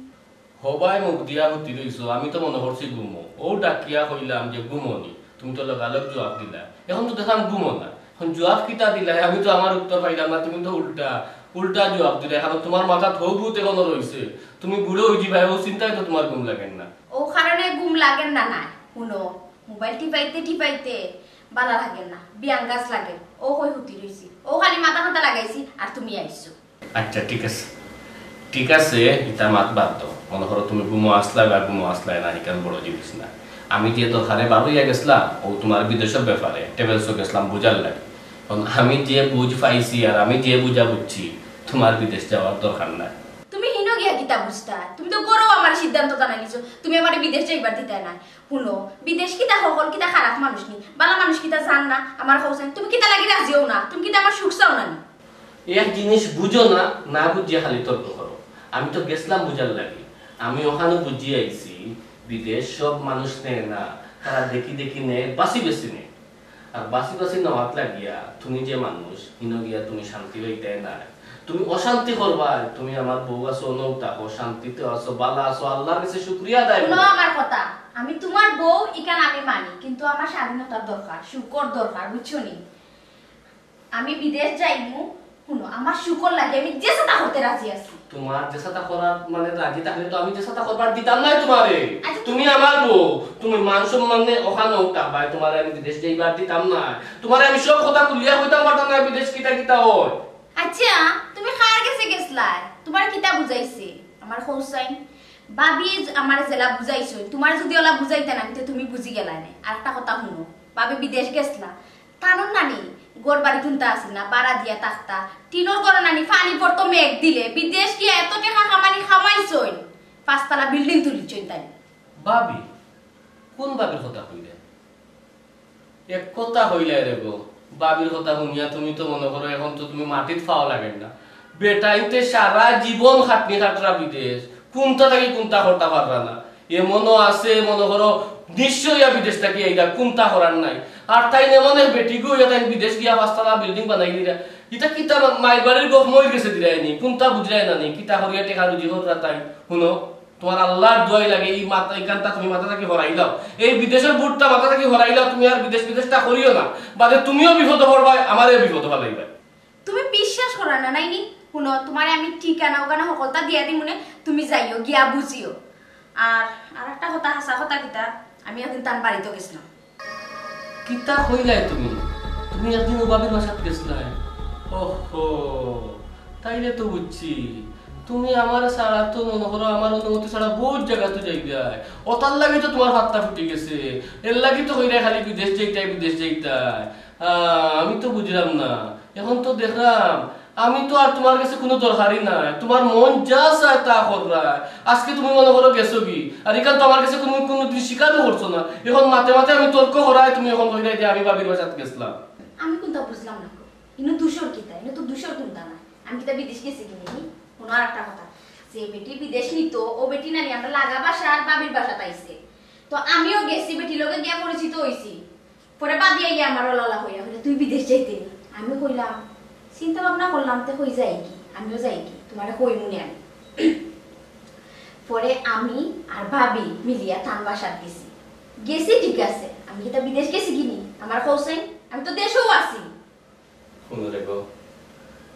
হবাই মুখ দিয়া হতি রইছো আমি তো মনে করছি ঘুমো ও ডাকিয়া কইলাম যে ঘুমোনি তুমি তো লগালগ জবাব দিলা এখন তো দেখলাম ঘুমো না এখন জবাব কিতা দিলা আমি তো আমার উত্তর পাইলাম না তুমি তো উল্টা জবাব দিলা এখন তোমার মাথা থৌবুত এখনো রইছে তুমি বুড়ো হই যাবে ও চিন্তায় তো তোমার ঘুম লাগেন না ও কারণে ঘুম লাগেন না না শুনো মোবাইল টিপাইতে বালা লাগেন না বিয়াঙ্গাস লাগে ও কই হুতি রইছি ও খালি মাথা হাতা লাগাইছি আর তুমি আইছো আচ্ছা ঠিক আছে ইতা মাত বাদ দাও মনে করো তুমি ঘুমো আসলা বা ঘুমো আসলাই না এখানে বড় জিনিস না আমি যে তো হারে বার হইয়া গেছিলাম ও তোমার বিদেশের ব্যাপারে ট্রাভেলসও গেছিলাম বুঝার লাগে কারণ আমি যে বুঝ পাইছি আর আমি যে বুঝা বুঝছি তোমার বিদেশ যাওয়ার দরকার নাই তুমি হিনো গিয়া কিতা বুঝতা তুমি তো গরো আমার সিদ্ধান্ত জানাই নিছো তুমি আমারে বিদেশ যাইবার দিতে নাই শুনো বিদেশ কিতা সকল কিতা খারাপ মানুষ নি বালা মানুষ কিতা জান না আমার কওছেন তুমি কিতা লাগি রাজিও না তুমি কিতা আমার সুখ চাও না এক জিনিস বুঝো না না বুঝিয়ে খালি তর্ক করো আমি তো গেছিলাম বুঝার লাগে আমি ওখানে বুঝিয়ে আইছি বিদেশ সব মানুষ নেয় না তারা দেখি নেয় বাসি বেশি নেয় আর বাসি নেওয়াত লাগিয়া তুমি যে মানুষ হিনো গিয়া তুমি শান্তি হইতে না তুমি অশান্তি করবা তুমি আমার বউ আছো নৌতা শান্তিতে আছো বালা আছো আল্লাহর কাছে শুকরিয়া আদায় করো আমার কথা আমি তোমার বউ ইকান আমি মানি কিন্তু আমার স্বাধীনতার দরকার শুকর দরকার বুঝছো নি আমি বিদেশ যাইমু শুনো আমার শুকর লাগে আমি যে সাথে হতে রাজি আছি তোমার যে সাথে করার মানে রাজি থাকলে তো আমি যে সাথে করবার দিতাম নাই তোমারে তুমি আমার বউ তুমি মান সম্মানে ওখানে উঠাবা তোমারে আমি বিদেশ যাইবার দিতাম না তোমারে আমি সব কথা খুলিয়া হইতাম পারতাম না বিদেশ কিতা হয় আচ্ছা তুমি কার কাছে গেছলাই তোমার কিতা বুঝাইছে আমার হোসাইন বাবি আমার জেলা বুঝাইছো তোমার যদি ওলা বুঝাইতে না কিন্তু তুমি বুঝি গেলাই না আর একটা কথা শুনো বাবি বিদেশ গেছলা কারণ নানি গোর বাড়ি কিনতে আসি না বাড়া দিয়া তাকতা টিনোর ঘর নানি পানি পড়তো মেঘ দিলে বিদেশ কি এত টাকা খামাইছই পাঁচতলা বিল্ডিং তুলিছই তাই ভাবি কোন ভাবির কথা কইলে এক কথা হইলে রে গো বাবির কথা শুনিয়া তুমি তো মনে করো এখন তো তুমি মাটিত পাওয়া লাগেন না বেটাইতে সারা জীবন খাটনি খাটরা বিদেশ কোনটা থাকি কোনটা করতে পারবা না এমনও আছে মনে করো নিশ্চয়ই বিদেশ থাকি এইটা কোনটা করার নাই আর তাই এমন বেটি গো তাই বিদেশ গিয়া পাঁচতলা বিল্ডিং বানাই দিলা ইটা কিতা মায়ের বাড়ির গপ মই গেছে দিলাই নি কোনটা বুঝলাই না নি কিতা করিয়া টেকা রুজি হরা তাই শুনো তোমার আল্লাহর দোয়াই লাগে এই মাথা এখানটা তুমি মাথা থাকি হরাই দাও এই বিদেশের বুটটা মাথা থাকি হরাই দাও তুমি আর বিদেশটা করিও না বাদে তুমিও বিপদ পড়বা আমারও বিপদ হলাইবা তুমি বিশ্বাস করা না নাইনি শুনো তোমারে আমি ঠিকানা ওখানে সকলটা দিয়া দিই মনে তুমি যাইও গিয়া বুঝিও আর একটা কথা হাসা কথা কিতা আমি একদিন তার বাড়িতে গেছিলাম কিতা হইলাই তুমি একদিন বাবির বাসাত গেছলাই ওহো তাইলে তো বুঝছি তুমি আমার ছাড়া তো মনে করো আমার অনুমতি ছাড়া বহুত জায়গা তো যাইগায় ওটার লাগে তো তোমার হাতটা ফুটে গেছে এর লাগে তো হইলে খালি বিদেশ যাইতাই আমি তো বুঝলাম না এখন তো দেখলাম আমি তো আর তোমার কাছে কোনো দরকারই নাই তোমার মন যা চায় তা কররা আজকে তুমি মনে করো গেছো কি আর এখান তো আমার কাছে কোনো দিন স্বীকারও করছো না এখন মাতে আমি তর্ক করাই তুমি এখন কইলাই যে আমি বাবির বাসাত গেছিলাম আমি কোনটা বুঝলাম না ইনো দুশোর কিতা ইনো তো দুশোর কোনটা না আমি কিতা বিদেশ গেছি কিনি কোনো আর একটা কথা যে বেটি বিদেশ নিত ও বেটি নানি আমরা লাগা বাসা আর বাবির বাসা পাইছে তো আমিও গেছি বেটি লগে গিয়া পরিচিত হইছি পরে বাদিয়া গিয়া আমার লালা হইয়া হইলে তুই বিদেশ যাইতে আমি কইলাম চিন্তা ভাবনা করলাম তো কই যাই কি আমিও যাই কি তোমারে কই মনে আমি পরে আমি আর ভাবি মিলিয়া থান বাসাত গেছি ঠিক আছে আমি কিতা বিদেশ গেছি কিনি আমার কৌশাই আমি তো দেশেও আছি শুনো রেগো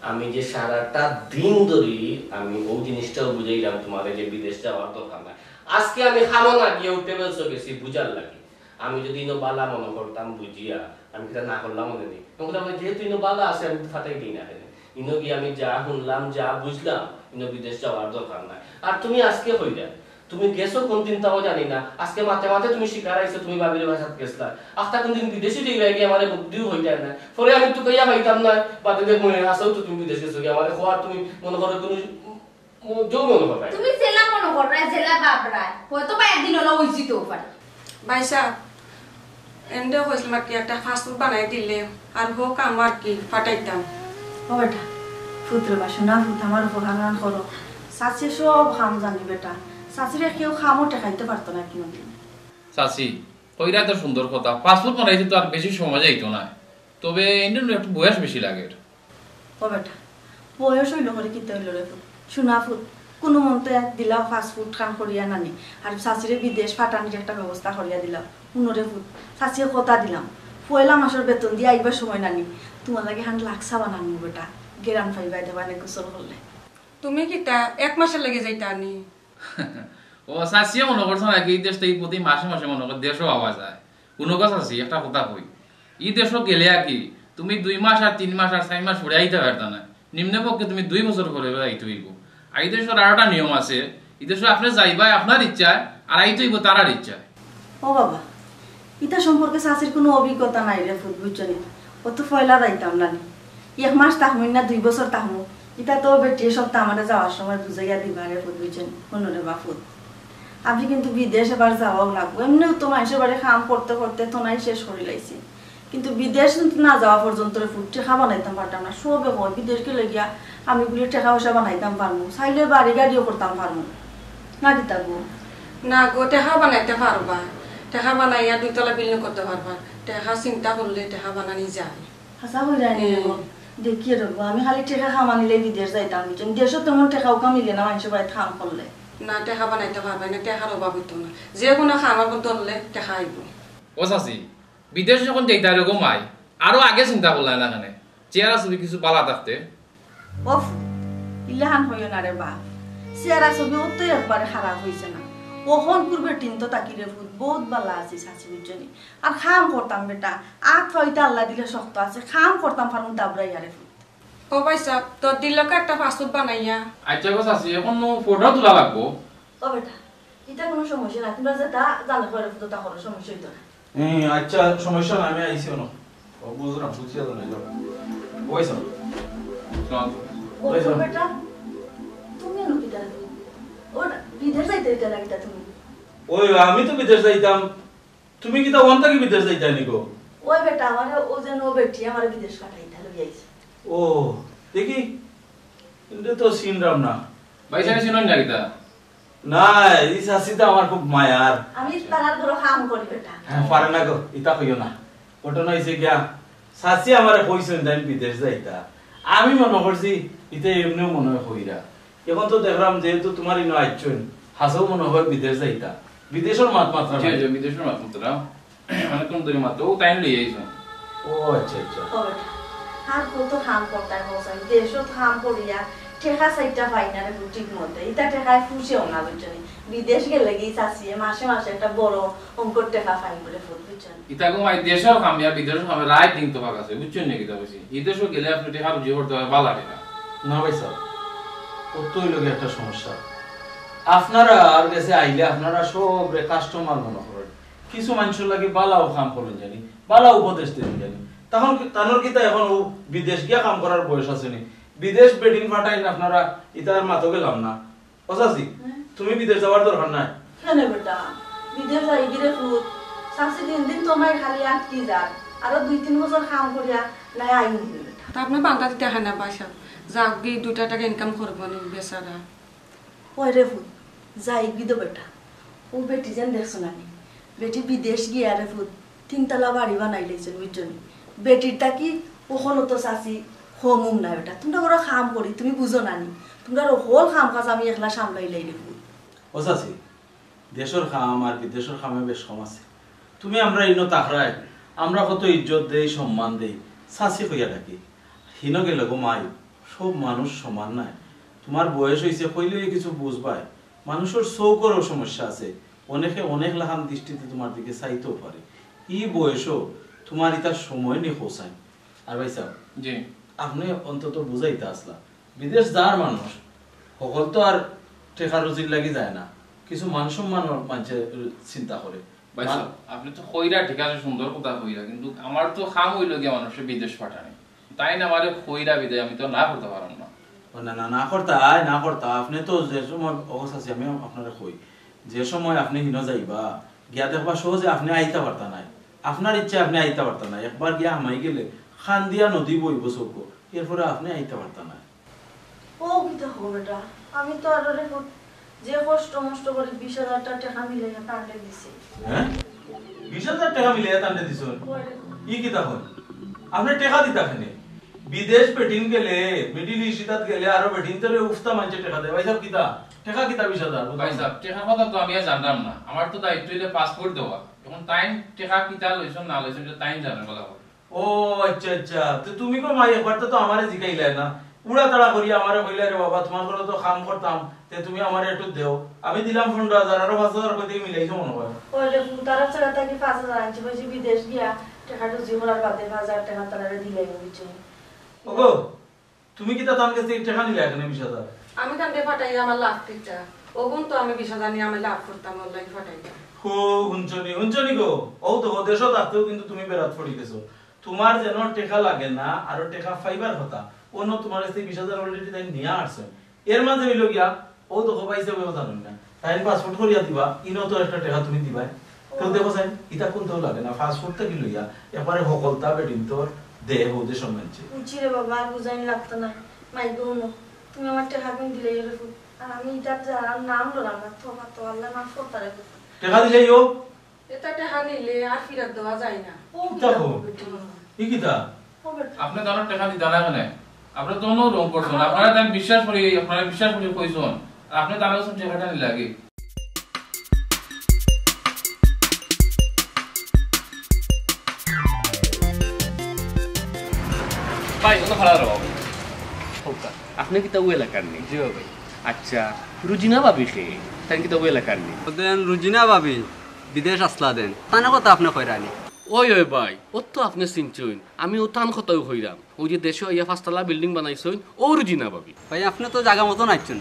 আমি যে সারাটা দিন ধরে আমি ওই জিনিসটাও বুঝাইলাম তোমার যে বিদেশ যাওয়ার দরকার নাই আজকে আমি খামো না গিয়ে উঠে বলছো গেছি বুঝার লাগে আমি যদি ইনো বালা মনে করতাম বুঝিয়া আমি কিতা না করলাম মনে নেই যেহেতু ইনো বালা আছে আমি ফাটাই দিই না ইনো গিয়ে আমি যা শুনলাম যা বুঝলাম ইনো বিদেশ যাওয়ার দরকার নাই আর তুমি আজকে হইলা তুমি গেছো কোন দিন তাও জানি না, আজকে মাঝে মাঝে তুমি শিকার আইছো, তুমি ভাবিলে ভাষাত গেছলা, আখটা কোন দিন বিদেশি দিকে গিয়ে আমার বুদ্ধিও হয়ে যায় না, পরে আমি তো কইয়া পাইতাম না, বাদে দেখ মনে আসো তো তুমি বিদেশ গেছো আমার খোয়ার তুমি মনে করো তুমি যোগ মনে করো তুমি জেলা মনে করো জেলা বাপরায় হয়তো বা একদিন হলো হইছি তো পারে। ভাইসা এমনি হয়েছিল আর কি একটা ফাস্টফুড বানাই দিলে আর হোক আমার কি পাঠাইতাম। ও বেটা ফুতরে বাসো না ফুট আমার উপকার করো, চাচি সব খাম জানি বেটা, চাচিরে কেউ খামও টেকাইতে পারতো না কোনোদিন। চাচি কইরা তো সুন্দর কথা, পাসপোর্ট বানাইতে তো আর বেশি সময় যাইতো না, তবে ইন্ডিয়ান একটু বয়স বেশি লাগে। ও বেটা বয়স হইল করে কিতে হইল রে ফুট, শোনা ফুট কোনো মতে দিলাও ফাস্টফুড খান করিয়া নানি আর চাচিরে বিদেশ ফাটানির একটা ব্যবস্থা করিয়া দিলাম উনরে ফুট, চাচিয়ে কথা দিলাম পয়লা মাসের বেতন দিয়ে আইবার সময় নানি তোমার লাগে হান লাক্সা বানানি বেটা, গেরান ফাইবাই দেবা নে গোসল করলে। তুমি কিতা 1 মাসের লেগে যাইতা নি? ও চাচিয়ে মনে করছো নাকি এই দেশটা এই প্রতি মাসে মাসে মনে কর দেশও পাওয়া যায়, কোনো কথা চাচি একটা কথা কই, এই দেশও গেলে আর কি তুমি 2 মাস আর 3 মাস আর 4 মাস ঘুরে আইতে পারতা না, নিম্নে পক্ষে তুমি 2 বছর করে আইতে হইব। আর এই দেশের আরোটা নিয়ম আছে, এই দেশে আপনি যাইবাই আপনার ইচ্ছায় আর আইতে হইব তারার ইচ্ছায়। ও বাবা ইটা সম্পর্কে চাচির কোনো অভিজ্ঞতা নাই রে ফুট বুঝছনি, ও তো পয়লা যাইতাম নানি 1 মাস তাহমু না 2 বছর তাহমু, ইটা তো বেটি সপ্তাহ আমাদের যাওয়ার সময় বুঝাইয়া দিবা রে ফুট বুঝছনি মনে বা ফুট। আমি কিন্তু বিদেশ এবার যাওয়াও লাগবো, এমনিও তো মানুষের বাড়ি কাম করতে করতে তো নাই শেষ করে লাইছি, কিন্তু বিদেশ না যাওয়া পর্যন্ত ফুট টেকা বানাইতাম পারতাম না, সবে হয় বিদেশকে লেগিয়া আমি গুলি টাকা পয়সা বানাইতাম পারবো, চাইলে বাড়ি গাড়িও করতাম পারবো না দিতা গো। না গো টেকা বানাইতে পারবা, টেকা বানাইয়া 2 তলা বিল্ডিং করতে পারবা, টেকা চিন্তা করলে টেকা বানানি যায়। হাসা হয়ে যায় দেখিয়ে রাখবো আমি খালি টেকা খামা নিলে বিদেশ যাইতাম বুঝছেন, দেশও তেমন টেকাও কামিলে না মানুষের বাড়ি খাম করলে। না টেকা বানাইতে পারবা না, টেকার অভাব হইতো না, যে কোনো খামার ধরলে টেকা আইব। ও চাচি বিদেশ যখন যাইতে এরকম আই আরো আগে চিন্তা করলাই না এখানে চেয়ার আছে কিছু পালা থাকতে। ওফ ইলাহান হইও না রে বাপ, চেহারা ছবি ও তো একবারে খারাপ হয়েছে না, ওখন পূর্বের টিন তো তাকি রে ভূত বহুত বালা আছে চাচি বুঝছনি, আর খাম করতাম বেটা আগ হইতে আল্লাহ দিলে শক্ত আছে, খাম করতাম ফার্মুন দাবরাই আরে ভূত। ও ভাইসা তোর দিলকে একটা ফাস্টফুড বানাইয়া। আচ্ছা গো চাচি এখন ফটো তোলা লাগবো। ও বেটা এটা কোনো সমস্যা না, তোমরা যেটা জানো করে ভূত তা করো সমস্যা হইতো না। আচ্ছা সমস্যা না, আমি আইছি না ও বুঝলাম বুঝিয়া তো নাই ওইসব ও বেটা তুমি এনো কি দাঁড়া, ও বিদেশ যাইতে এটা লাগিটা তুমি। ওই আমি তো বিদেশ যাইতাম, তুমি কি তা ওন থেকে বিদেশ যাইতা নিকো? ওই বেটা আমার ও যেন ও বেটি আমার বিদেশ পাঠাইতা লই আইছে। ও দেখি কিন্তু তো সিনরাম না ভাই জানি শুনুন না কিতা না, এই শাসিটা আমার খুব মায়ার। আমি তারার ঘরে কাম করি বেটা। হ্যাঁ পারে না গো, ইতা কইও না, ঘটনা হইছে গিয়া শাসি আমারে কইছেন তাই বিদেশ যাইতা, আমি মনে করছি ইতে এমনিও মনে হয় কইরা, এখন তো দেখলাম যেহেতু তোমার ইনো আইছুন হাসও মনে হয় বিদেশ যাইতা, বিদেশের মাত্রা যে বিদেশের মাত্রা মানে কোন দরি মাত্রা ও টাইম লই আইছো। ও আচ্ছা আচ্ছা ও বেটা আর কত কাম করতাই বসাই দেশও কাম করিয়া টেকা সাইটা পাই না রে ঠিক মতে, ইটা টেকায় ফুসেও না বুঝছনি, বিদেশ গেলে গিয়ে চাচিয়ে মাসে মাসে একটা বড় অঙ্কর টেকা পাই বলে ফুট বুঝছনি। ইতা গো মাই দেশের কামিয়া বিদেশের কামে রাইট দিন তো ভাগ আছে বুঝছেন নাকি তা বসি এই দেশও গেলে আপনি টেকা রুজি করতে হবে বালা টেকা না ভাই স্যার, কতই লোকে একটা সমস্যা, আপনারা আর কাছে আইলে আপনারা সব কাস্টমার মনে করেন, কিছু মানুষের লাগে বালাও কাম করেন জানি, বালা উপদেশ দেন জানি, তখন তানোর কিতা এখন ও বিদেশ গিয়া কাম করার বয়স আসেনি, বিদেশ বেডিং ফাটাইন আপনারা ইতার মাতো গেলাম না। অসাসি তুমি বিদেশ যাওয়ার দরকার নাই। কেন বেটা বিদেশ যাই গিরে ফুট চাচি দিন দিন তোমায় খালি আটকি যায়, আরো 2-3 বছর কাম করিয়া নাই আইন দিবে বেটা। তা আপনি বাংলাতে দেখেন না ভাইসা যাক গিয়ে 2 টাকা ইনকাম করবো নি বেচারা। ওই রে ফুট যাই গিদো বেটা, ও বেটি যেন দেখছো না নি বেটি বিদেশ গিয়া রে ফুট 3 তলা বাড়ি বানাই লাইছেন বুঝছনি, বেটিরটা কি ওখানে তো চাচি হোমুম না বেটা, তোমরা ওরা কাম করি তুমি বুঝো না নি, তোমরা হোল কাম কাজ আমি একলা সামলাই লাই রে ফুট। অসাসি দেশের খাম আর বিদেশের খামে বেশ কম আছে, তুমি আমরা ইনো তাকরাই আমরা কত ইজ্জত দেই সম্মান দেই, চাচি কইয়া ডাকি, হিন গেলে গো মাই সব মানুষ সমান নাই, তোমার বয়স হয়েছে কইলে কিছু বুঝবাই, মানুষের চৌকরও সমস্যা আছে, অনেকে অনেক লাহান দৃষ্টিতে তোমার দিকে চাইতেও পারে, এই বয়সও তোমার ইতার সময় নিয়ে পৌঁছায়। আর ভাই সাহেব জি আপনি অন্তত বুঝাইতে আসলা বিদেশ যার মানুষ সকল তো আর টেকা রুজির লাগি যায় না, কিছু মান সম্মান মানুষে চিন্তা করে। ভাই সাহেব, আপনি তো কইরা ঠিক আছে, সুন্দর কথা কইরা, কিন্তু আমার তো খাম হইল গিয়ে মানুষের বিদেশ পাঠানি, তাই না আমারে কইরা বিদায় আমি তো না করতে পারলাম না। না না না করতা না করতা, আপনি তো যে সময় অবস্থা আছে আমি আপনারা কই, যে সময় আপনি হিন যাইবা গিয়া দেখবা সহজে আপনি আইতা পারতা নাই, আপনার ইচ্ছা আপনি আইতা পারতা নাই, একবার গিয়া হামাই গেলে খান দিয়া নদী বইব চৌক, এরপরে আপনি আইতা পারতা নাই। ও কিতা হো বেটা, আমি তো আর যে কষ্ট মষ্ট করে 20,000 টাকা মিলে টানলে দিছি। হ্যাঁ 20,000 টাকা মিলে টানলে দিছুন? ই কিতা হল আপনি টাকা দিতা কেনে? বিদেশ পেটিন গেলে মিডিল ইস্টাত গেলে আরো পেটিন তরে উফতা মানছে টাকা দেয়। ভাই সাহেব কিতা টাকা কিতা 20,000? ভাই সাহেব টাকা কথা তো আমি আর জানতাম না, আমার তো দায়িত্ব হইলে পাসপোর্ট দেওয়া, এখন টাইম টাকা কিতা লইছন না লইছন এটা টাইম জানার কথা। ও আচ্ছা আচ্ছা, তো তুমি কো মাই একবার তো আমারে জিগাইলা না, উড়া তাড়া করি আমারে কইলা রে বাবা তোমার করে তো কাম করতাম, তে তুমি আমারে একটু দেও, আমি দিলাম 15,000 আর 5,000 কই দিয়ে মিলাইছো মনে হয়। ওরে তারা ছাড়া তাকে 5,000 আনছি, বলছি বিদেশ গিয়া টাকাটা জীবনের বাদে 5,000 টাকা তারা দিলাই বুঝছো। ওগো তুমি কিতা তার কাছে টাকা নিলা এখানে 20,000? আমি তান্তে ফাটাই আমার লাভ টিচা ওগুন তো আমি 20,000 নিয়ে আমি লাভ করতাম অনলাইন ফাটাই। হো হুনচনি গো, ও তো দেশো থাকতেও কিন্তু তুমি বেরাত পড়ি গেছো, তোমার যেন টাকা লাগে না আরো টাকা ফাইবার কথা, অন্য তোমার কাছে 20,000 অলরেডি তাই নিয়ে আসছে, এর মাঝে হইল গিয়া ও তো পাইছে ও জানেন না, তাই পাসপোর্ট করিয়া দিবা, ইনো তো একটা টাকা তুমি দিবা, তো দেখো সাইন ইটা কোনটাও লাগে না, পাসপোর্টটা কি লইয়া একবারে সকলতা বেডিন তোর দেহ ওদের সম্মানছে। বুঝছি রে বাবা, আর বুঝাইনি লাগতো না। মাই গুনো তুমি আমার টাকা কিন দিলে এর আর আমি এটা নাম ললাম না, তো আল্লাহ মাফ করতে রে। টাকা দিলেই ও এটা টাকা নিলে আর ফিরত দেওয়া যায় না। ও দেখো ই কিতা আপনি তো টাকা দিতে না কেন? আপনি তো অন্য রং করছেন, আপনারা তাই বিশ্বাস করি, আপনারা বিশ্বাস করি কইছেন, আর আপনি তার কাছে টাকাটা নি লাগে। ভাই কোনো ভাড়া রব আপনি কি তা ওই এলাকার নেই? জি ভাই। আচ্ছা রুজিনা ভাবি খে তাই কি তা ওই এলাকার নেই? দেন রুজিনা ভাবি বিদেশ আসলা দেন তানা কথা আপনি কইরানি। ওই ওই ভাই ও তো আপনি চিনছুন, আমি ও তান কথাও কইরাম, ওই যে দেশে ইয়া পাঁচতলা বিল্ডিং বানাইছুন ও রুজিনা ভাবি। ভাই আপনি তো জায়গা মতো নাইছেন,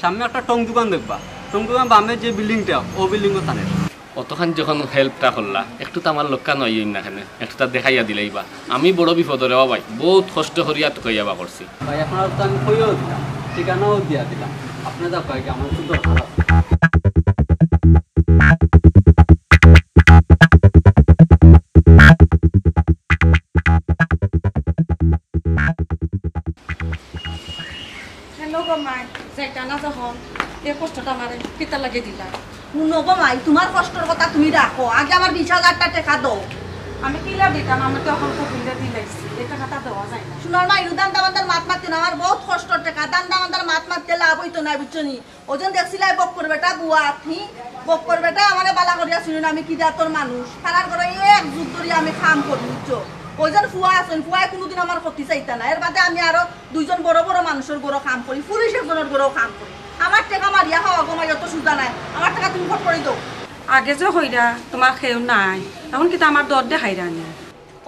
সামনে একটা টং দোকান দেখবা, টং দোকান বামে যে বিল্ডিংটা ও বিল্ডিং ও তানে। অতখান যখন হেল্পটা করলা একটু তো আমার লক্ষ্য নয় না কেন, একটু তা দেখাইয়া দিলেই বা আমি বড় বিপদরে ও ভাই বহুত কষ্ট করিয়া টুকাইয়া করছি। ভাই আপনার তো আমি কইও দিলাম, ঠিকানাও দিয়া দিলাম, আপনি যা কয় আমার তো দরকার আছে। হ্যালো গো মাই যাইতা না যখন এই কষ্টটা আমারে কিতা লাগে দিলা। শুনো গো মাই, তোমার কষ্টের কথা তুমি রাখো, আগে আমার 20,000 টাকা দাও। আমি কিলা দিতাম, আমি তো এখন কপিলে দিলাইছি, এই টাকাটা দেওয়া যায় না। শুনার মাই দান দামান্দার মাত মারতে না, আমার বহুত কষ্টের টাকা, দান দামান্দার মাত মারতে লাভ হইতো না বুঝছো নি। ওজন দেখছিলাই বক করবেটা বুয়া আপনি বক করবেটা আমারে বালা করিয়া শুনুন, আমি কি তোর মানুষ তারার ঘরে এক যুগ ধরে আমি কাম করি বুঝছো। ওজন ফুয়া আছেন, ফুয়াই কোনোদিন আমার ক্ষতি চাইতা না, এর বাদে আমি আরো 2জন বড় বড় মানুষের ঘরও কাম করি, পুলিশ একজনের ঘরেও কাম করি। আমার টাকা মারিয়া খাওয়া গমাই যত সুদা নাই, আমার টাকা তুমি ফট করে দাও। আগে যে হইরা তোমার খেউ নাই, এখন কিন্তু আমার দর দেখাই রানি।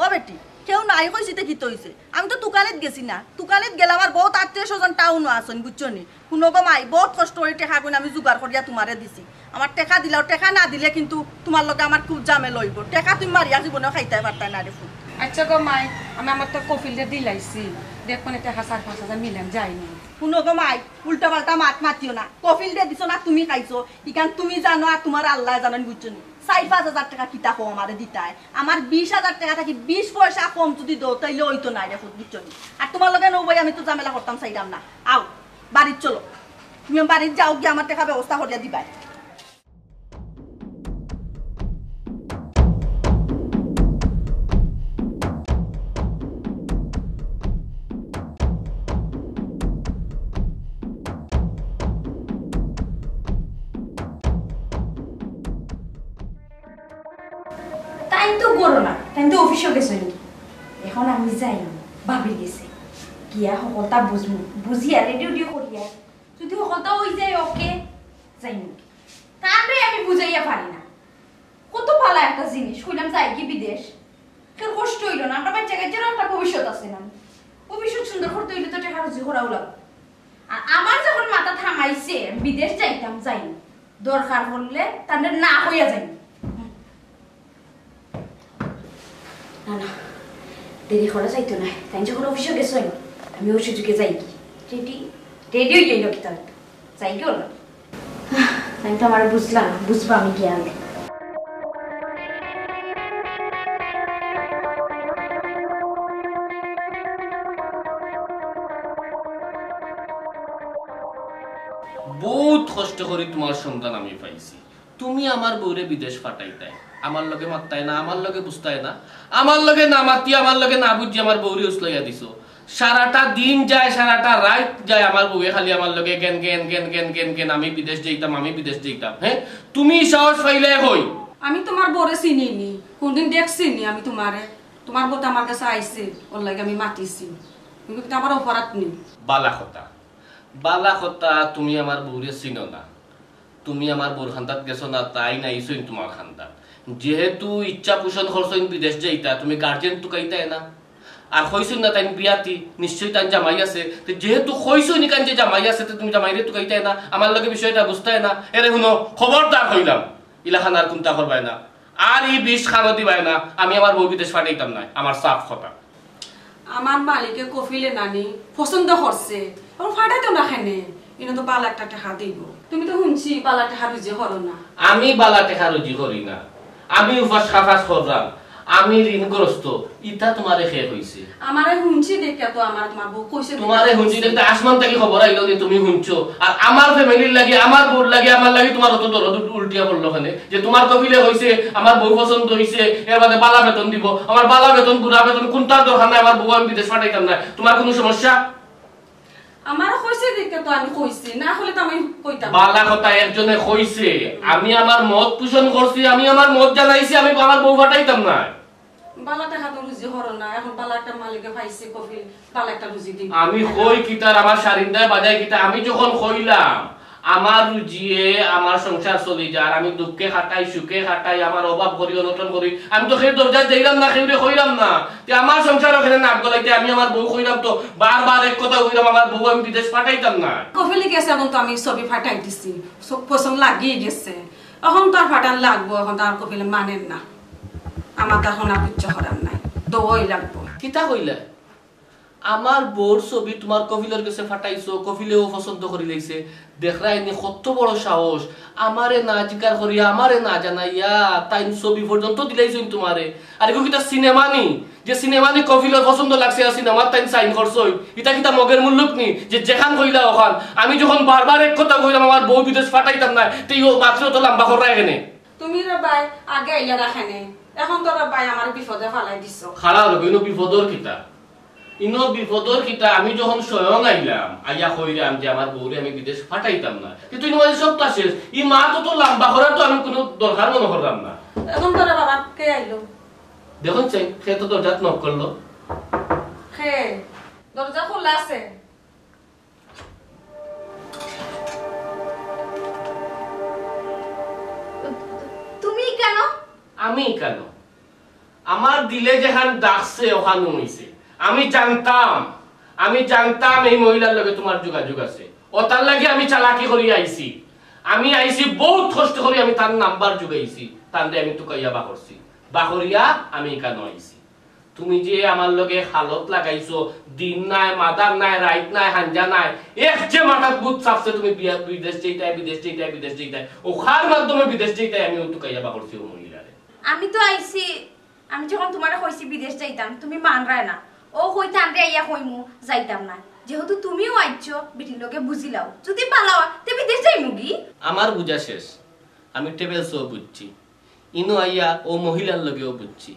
ও বেটি কেউ নাই কইছিতে কি তৈছে, আমি তো তুকালেত গেছি না, তুকালেত গেলে আমার বহুত 800 টাউনও আসন বুঝছো নি। শুনো গো মাই, বহুত কষ্ট করে টাকা কইনা আমি জোগাড় করিয়া তোমারে দিছি, আমার টাকা দিলাও, টাকা না দিলে কিন্তু তোমার লগে আমার খুব জামে লইব, টাকা তুমি মারিয়া জীবনেও খাইতে পারতা না রে ফুল। আচ্ছা গো মাই আমি আমার তো কপিলে দিলাইছি, দেখুন টাকা 4-5 মিলাম যায়নি। শুনো গো মাই, উল্টা পাল্টা মাত মাতিও না, কফিল দিয়ে দিছো না তুমি খাইছো, ইকান তুমি জানো আর তোমার আল্লাহ জানেন বুঝছো নি। 4-5 টাকা কিতা কো আমারে দিতায়, আমার 20,000 টাকা থাকি 20 পয়সা কম যদি দো তাইলে ওই তো নাই রে ফুট বুঝছো নি। আর তোমার লগে নবই আমি তো ঝামেলা করতাম চাইলাম না, আও বাড়ির চলো, তুমি বাড়ির যাও গিয়ে আমার টাকা ব্যবস্থা করিয়া দিবাই। তাই তো করো না, তাই তো অফিসে গেছো নি, এখন আমি যাই ভাবি গেছে গিয়া সকলতা বুঝবো, বুঝিয়া রেডিও ডিও করিয়া যদি সকলতা হই যায় ওকে যাই নাকি তারপরে আমি বুঝাইয়া পারি না। কত ভালো একটা জিনিস কইলাম যাই কি বিদেশ, কেউ কষ্ট হইল না, আমরা বাচ্চা কাচ্চারও একটা ভবিষ্যৎ আছে না, ভবিষ্যৎ সুন্দর করতে হইলে তো টাকা রুজি করাও লাগবে। আর আমার যখন মাথা থামাইছে বিদেশ যাইতাম যাই, দরকার পড়লে তাদের না হইয়া যায়। না না দেরি করা যাইতো না, তাই যখন অফিসে গেছো আমি ওই সুযোগে যাই কি রেডি রেডি হয়ে গেল কি তার যাই কি হলো তাই তো আমার বুঝলাম বুঝবো আমি কি আগে। বহুত কষ্ট করে তোমার সন্তান আমি পাইছি, তুমি আমার বউরে বিদেশ পাঠাইতাই, আমার লগে মাত্তাই না, আমার লগে বুঝতাই না, আমার লগে না মাতি, আমার লগে না বুঝি আমার বউরে উসলাইয়া দিছো। সারাটা দিন যায়, সারাটা রাত যায়, আমার বউয়ে খালি আমার লগে gain gain gain gain gain gain আমি বিদেশ যাইতাম, আমি বিদেশ যাইতাম। হ্যাঁ তুমি সাহস পাইলে হই। আমি তোমার বউরে চিনি নি, কোনদিন দেখছি নি আমি তোমারে, তোমার বউ তো আমার কাছে আইছে, ওর লাগে আমি মাতিছি, কিন্তু আমার অপরাধ নেই। বালা কথা বালা কথা, তুমি আমার বউরে চিনো না, তুমি আমার বউর খান্দাত গেছো না, তাই নাইছো তোমার খান্দাত। যেহেতু ইচ্ছা পোষণ করছো বিদেশ যাইতা, তুমি গার্জেন টুকাইতাই না, আর কইছো না তাই বিয়াতি নিশ্চয়ই তাই জামাই আছে, যেহেতু কইছো নি কান যে জামাই আছে তুমি জামাইরে টুকাইতাই না, আমার লগে বিষয়টা বুঝতাই না। এরে শুনো খবরদার কইলাম ইলাখান আর কোনটা করবাই না, আর এই বিষ খানো দিবাই না, আমি আমার বউ বিদেশ পাঠাইতাম না, আমার সাফ কথা। আমার মালিকে কফিলে নানি পছন্দ করছে, এখন ফাটাইতো না খানে, ইনো তো বালা একটা টাকা দিব, তুমি তো শুনছি বালা টাকা রুজি করো না। আমি বালা টাকা রুজি করি না, আমি উপাস খাফাস করলাম, আমি ঋণগ্রস্ত, ইটা তোমারে খেয়ে হইছে। আমারে শুনছি দেখে তো আমার তোমার বউ কইছে, তোমারে শুনছি দেখতে আসমান থেকে খবর আইলো যে তুমি শুনছো, আর আমার ফ্যামিলির লাগে, আমার বউর লাগে, আমার লাগে তোমার অত দরদ উল্টিয়া পড়লো ওখানে, যে তোমার কবিলে হইছে, আমার বউ পছন্দ হইছে, এর বাদে বালা বেতন দিব, আমার বালা বেতন বুড়া বেতন কোনটার দরকার নাই, আমার বউ আমি বিদেশ পাঠাইতাম না, তোমার কোনো সমস্যা? আমারও কইছে দেখে তো আমি কইছি, না হলে তো আমি কইতাম। বালা কথা একজনে কইছে, আমি আমার মত পোষণ করছি, আমি আমার মত জানাইছি, আমি আমার বউ পাঠাইতাম না। বালা টাকা তো রুজি করো না, এখন বালা একটা মালিকে পাইছে কফিল, বালা একটা রুজি দিব। আমি কই কিতার আমার শারিন্দায় বাজায় কিতা, আমি যখন কইলাম আমার রুজিয়ে আমার সংসার চলি যায়, আমি দুঃখে খাটাই সুখে খাটাই, আমার অভাব করি অনটন করি, আমি তো সেই দরজা যাইলাম না, সেউরে কইলাম না যে আমার সংসার ওখানে নাক গলাইতে, আমি আমার বউ কইলাম তো বারবার এক কথা কইলাম, আমার বউ আমি বিদেশ পাঠাইতাম না। কফিলি গেছে, এখন তো আমি ছবি ফাটাই দিছি, পছন্দ লাগিয়ে গেছে, এখন তো আর ফাটান লাগবো, এখন তো আর কফিলে মানেন না, আমার তো এখন আর কিচ্ছু করার নাই, দই লাগবো। কিতা কইলা? আমার বউর ছবি তোমার কফিলের কাছে ফাটাইছো, কফিলেও পছন্দ করে লইছে, দেখরা এনে কত বড় সাহস, আমারে না জিকার করিয়া, আমারে না জানাইয়া তাই ছবি পর্যন্ত দিলাইছো তোমারে। আর এগো কিতা সিনেমা নি, যে সিনেমা নি কফিলের পছন্দ লাগছে, আর সিনেমার তাই সাইন করছই, এটা কিতা মগের মূল্যক নি যে যেখান কইলা ওখান। আমি যখন বারবার এক কথা কইলাম আমার বউ বিদেশ পাঠাইতাম না, তুই ও মাত্র তো লম্বা করা এখানে। তুমি রে ভাই আগে আইলা রাখেনে, এখন তো রে ভাই আমার বিপদে ফালাই দিছো। খারাপ হবে ইনো বিপদর কিতা, ইনো বিপদর কিতা। আমি যখন স্বয়ং আইলাম, আইয়া কইরাম যে আমার বউরে আমি বিদেশ পাঠাইতাম না, কিন্তু ইনো সব তা শেষ, ই মা তো লম্বা করা তো আমি কোনো দরকার মনে করলাম না। এখন তো রে বাবা কে আইলো? দেখুন চাই সে তো দরজা নক করলো। হে দরজা খোলা আছে। তুমি কেন? আমি কেন? আমার দিলে যেখান ডাকছে ওখান হইছে। আমি জানতাম এই মহিলার লগে তোমার যোগাযোগ আছে, ও তার লাগে আমি চালাকি করি আইছি। আমি আইছি বহুত কষ্ট করি, আমি তার নাম্বার যোগাইছি, তান্ডে আমি টুকাইয়া বাকরছি, বাকরিয়া আমি কেন আইছি। তুমি যে আমার লগে হালত লাগাইছো, দিন নাই মাদার নাই রাইট নাই হাঞ্জা নাই, এক যে মাথার বুট চাপছে, তুমি বিদেশ যেইটাই ওখার মাধ্যমে বিদেশ যেইটাই আমি টুকাইয়া বাকরছি ও মহিলারে। আমি তো আইছি, আমি যখন তোমারে কইছি বিদেশ যাইতাম তুমি মানরায় না, ও কইতে আনতে আইয়া কইমু যাইতাম না, যেহেতু তুমিও আইছো বিটির লোকে বুঝিলাও, যদি পালাও তে বিদেশ যাইমু কি? আমার বুঝা শেষ, আমি টেবেলসও বুঝছি, ইনো আইয়া ও মহিলার লগেও বুঝছি,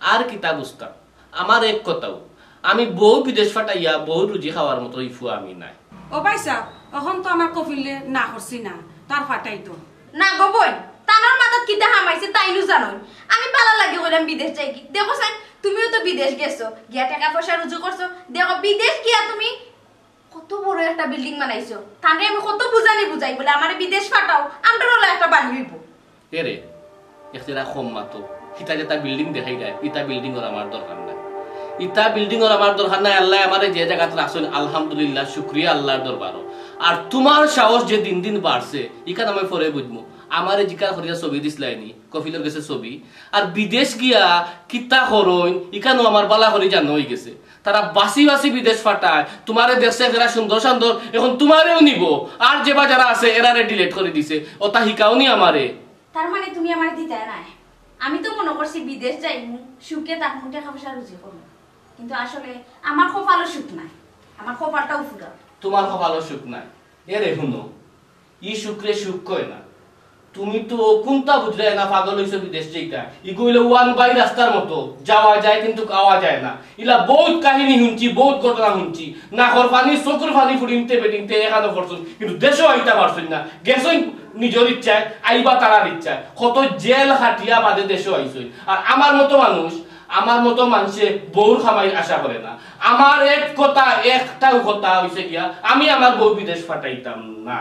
আর কিতা বুঝতাম। আমার এক কথাও, আমি বউ বিদেশ ফাটাইয়া বউ রুজি খাওয়ার মতো ইফু আমি নাই। ও পাইছা এখন তো আমার কফিলে না করছি না, তার ফাটাই তো না গো বই, তানার মাথাত কিতা হামাইছে তাইনু জানোই। আমি পালা লাগি কইলাম বিদেশ যাই কি, দেখো সাই তুমিও তো বিদেশ গেছো, গিয়া টাকা পয়সা রুজু করছো, দেখো বিদেশ গিয়া তুমি কত বড় একটা বিল্ডিং বানাইছো, তানরে আমি কত বুঝাই বলে আমারে বিদেশ পাঠাও, আমরার হলো একটা বাড়ি হইব। এরে একটা কম মাতো, হিতা যেটা বিল্ডিং দেখাই দেয়, ইটা বিল্ডিং ওর আমার দরকার নাই, ইটা বিল্ডিং ওর আমার দরকার নাই। আল্লাহ আমারে যে জায়গাতে রাখছেন আলহামদুলিল্লাহ, শুকরিয়া আল্লাহর দরবারও। আর তোমার সাহস যে দিন দিন বাড়ছে ইখান আমি পরে বুঝবো আমারে জিকার করিয়া ছবি দিসলাইনি কফিলের গেছে ছবি আর বিদেশ গিয়া কিতা করইন ইখানো আমার বালা করি জানো হয়ে গেছে তারা বাসি বাসি বিদেশ ফাটায় তোমারে দেখছে এরা সুন্দর সুন্দর এখন তোমারেও নিব আর যে বা যারা আছে এরারে ডিলিট করে দিছে ওটা হিকাওনি আমারে তার মানে তুমি আমার দিতে নাই আমি তো মনে করছি বিদেশ যাইমু সুখে তাকমু টাকা পয়সা রুজি করবো কিন্তু আসলে আমার কপালও সুখ নাই আমার কপালটাও ফুরা তোমার কপালও সুখ নাই এরে শুনো ই সুখরে সুখ কয় না তুমি তো কোনটা বুঝলে না পাগল হইছো বিদেশ যেটা ইগুলো ওয়ান বাই রাস্তার মতো যাওয়া যায় কিন্তু খাওয়া যায় না ইলা বহুত কাহিনী শুনছি বহুত ঘটনা শুনছি নাকর পানি চকুর পানি ফুটিনতে বেটিনতে এখানে করছুন কিন্তু দেশও আইতা পারছুন না গেছই নিজের ইচ্ছায় আইবা তারার ইচ্ছায় কত জেল হাটিয়া বাদে দেশও আইছই আর আমার মতো মানুষে বউর খামাই আশা করে না আমার একটাও কথা হইছে গিয়া আমি আমার বউ বিদেশ ফাটাইতাম না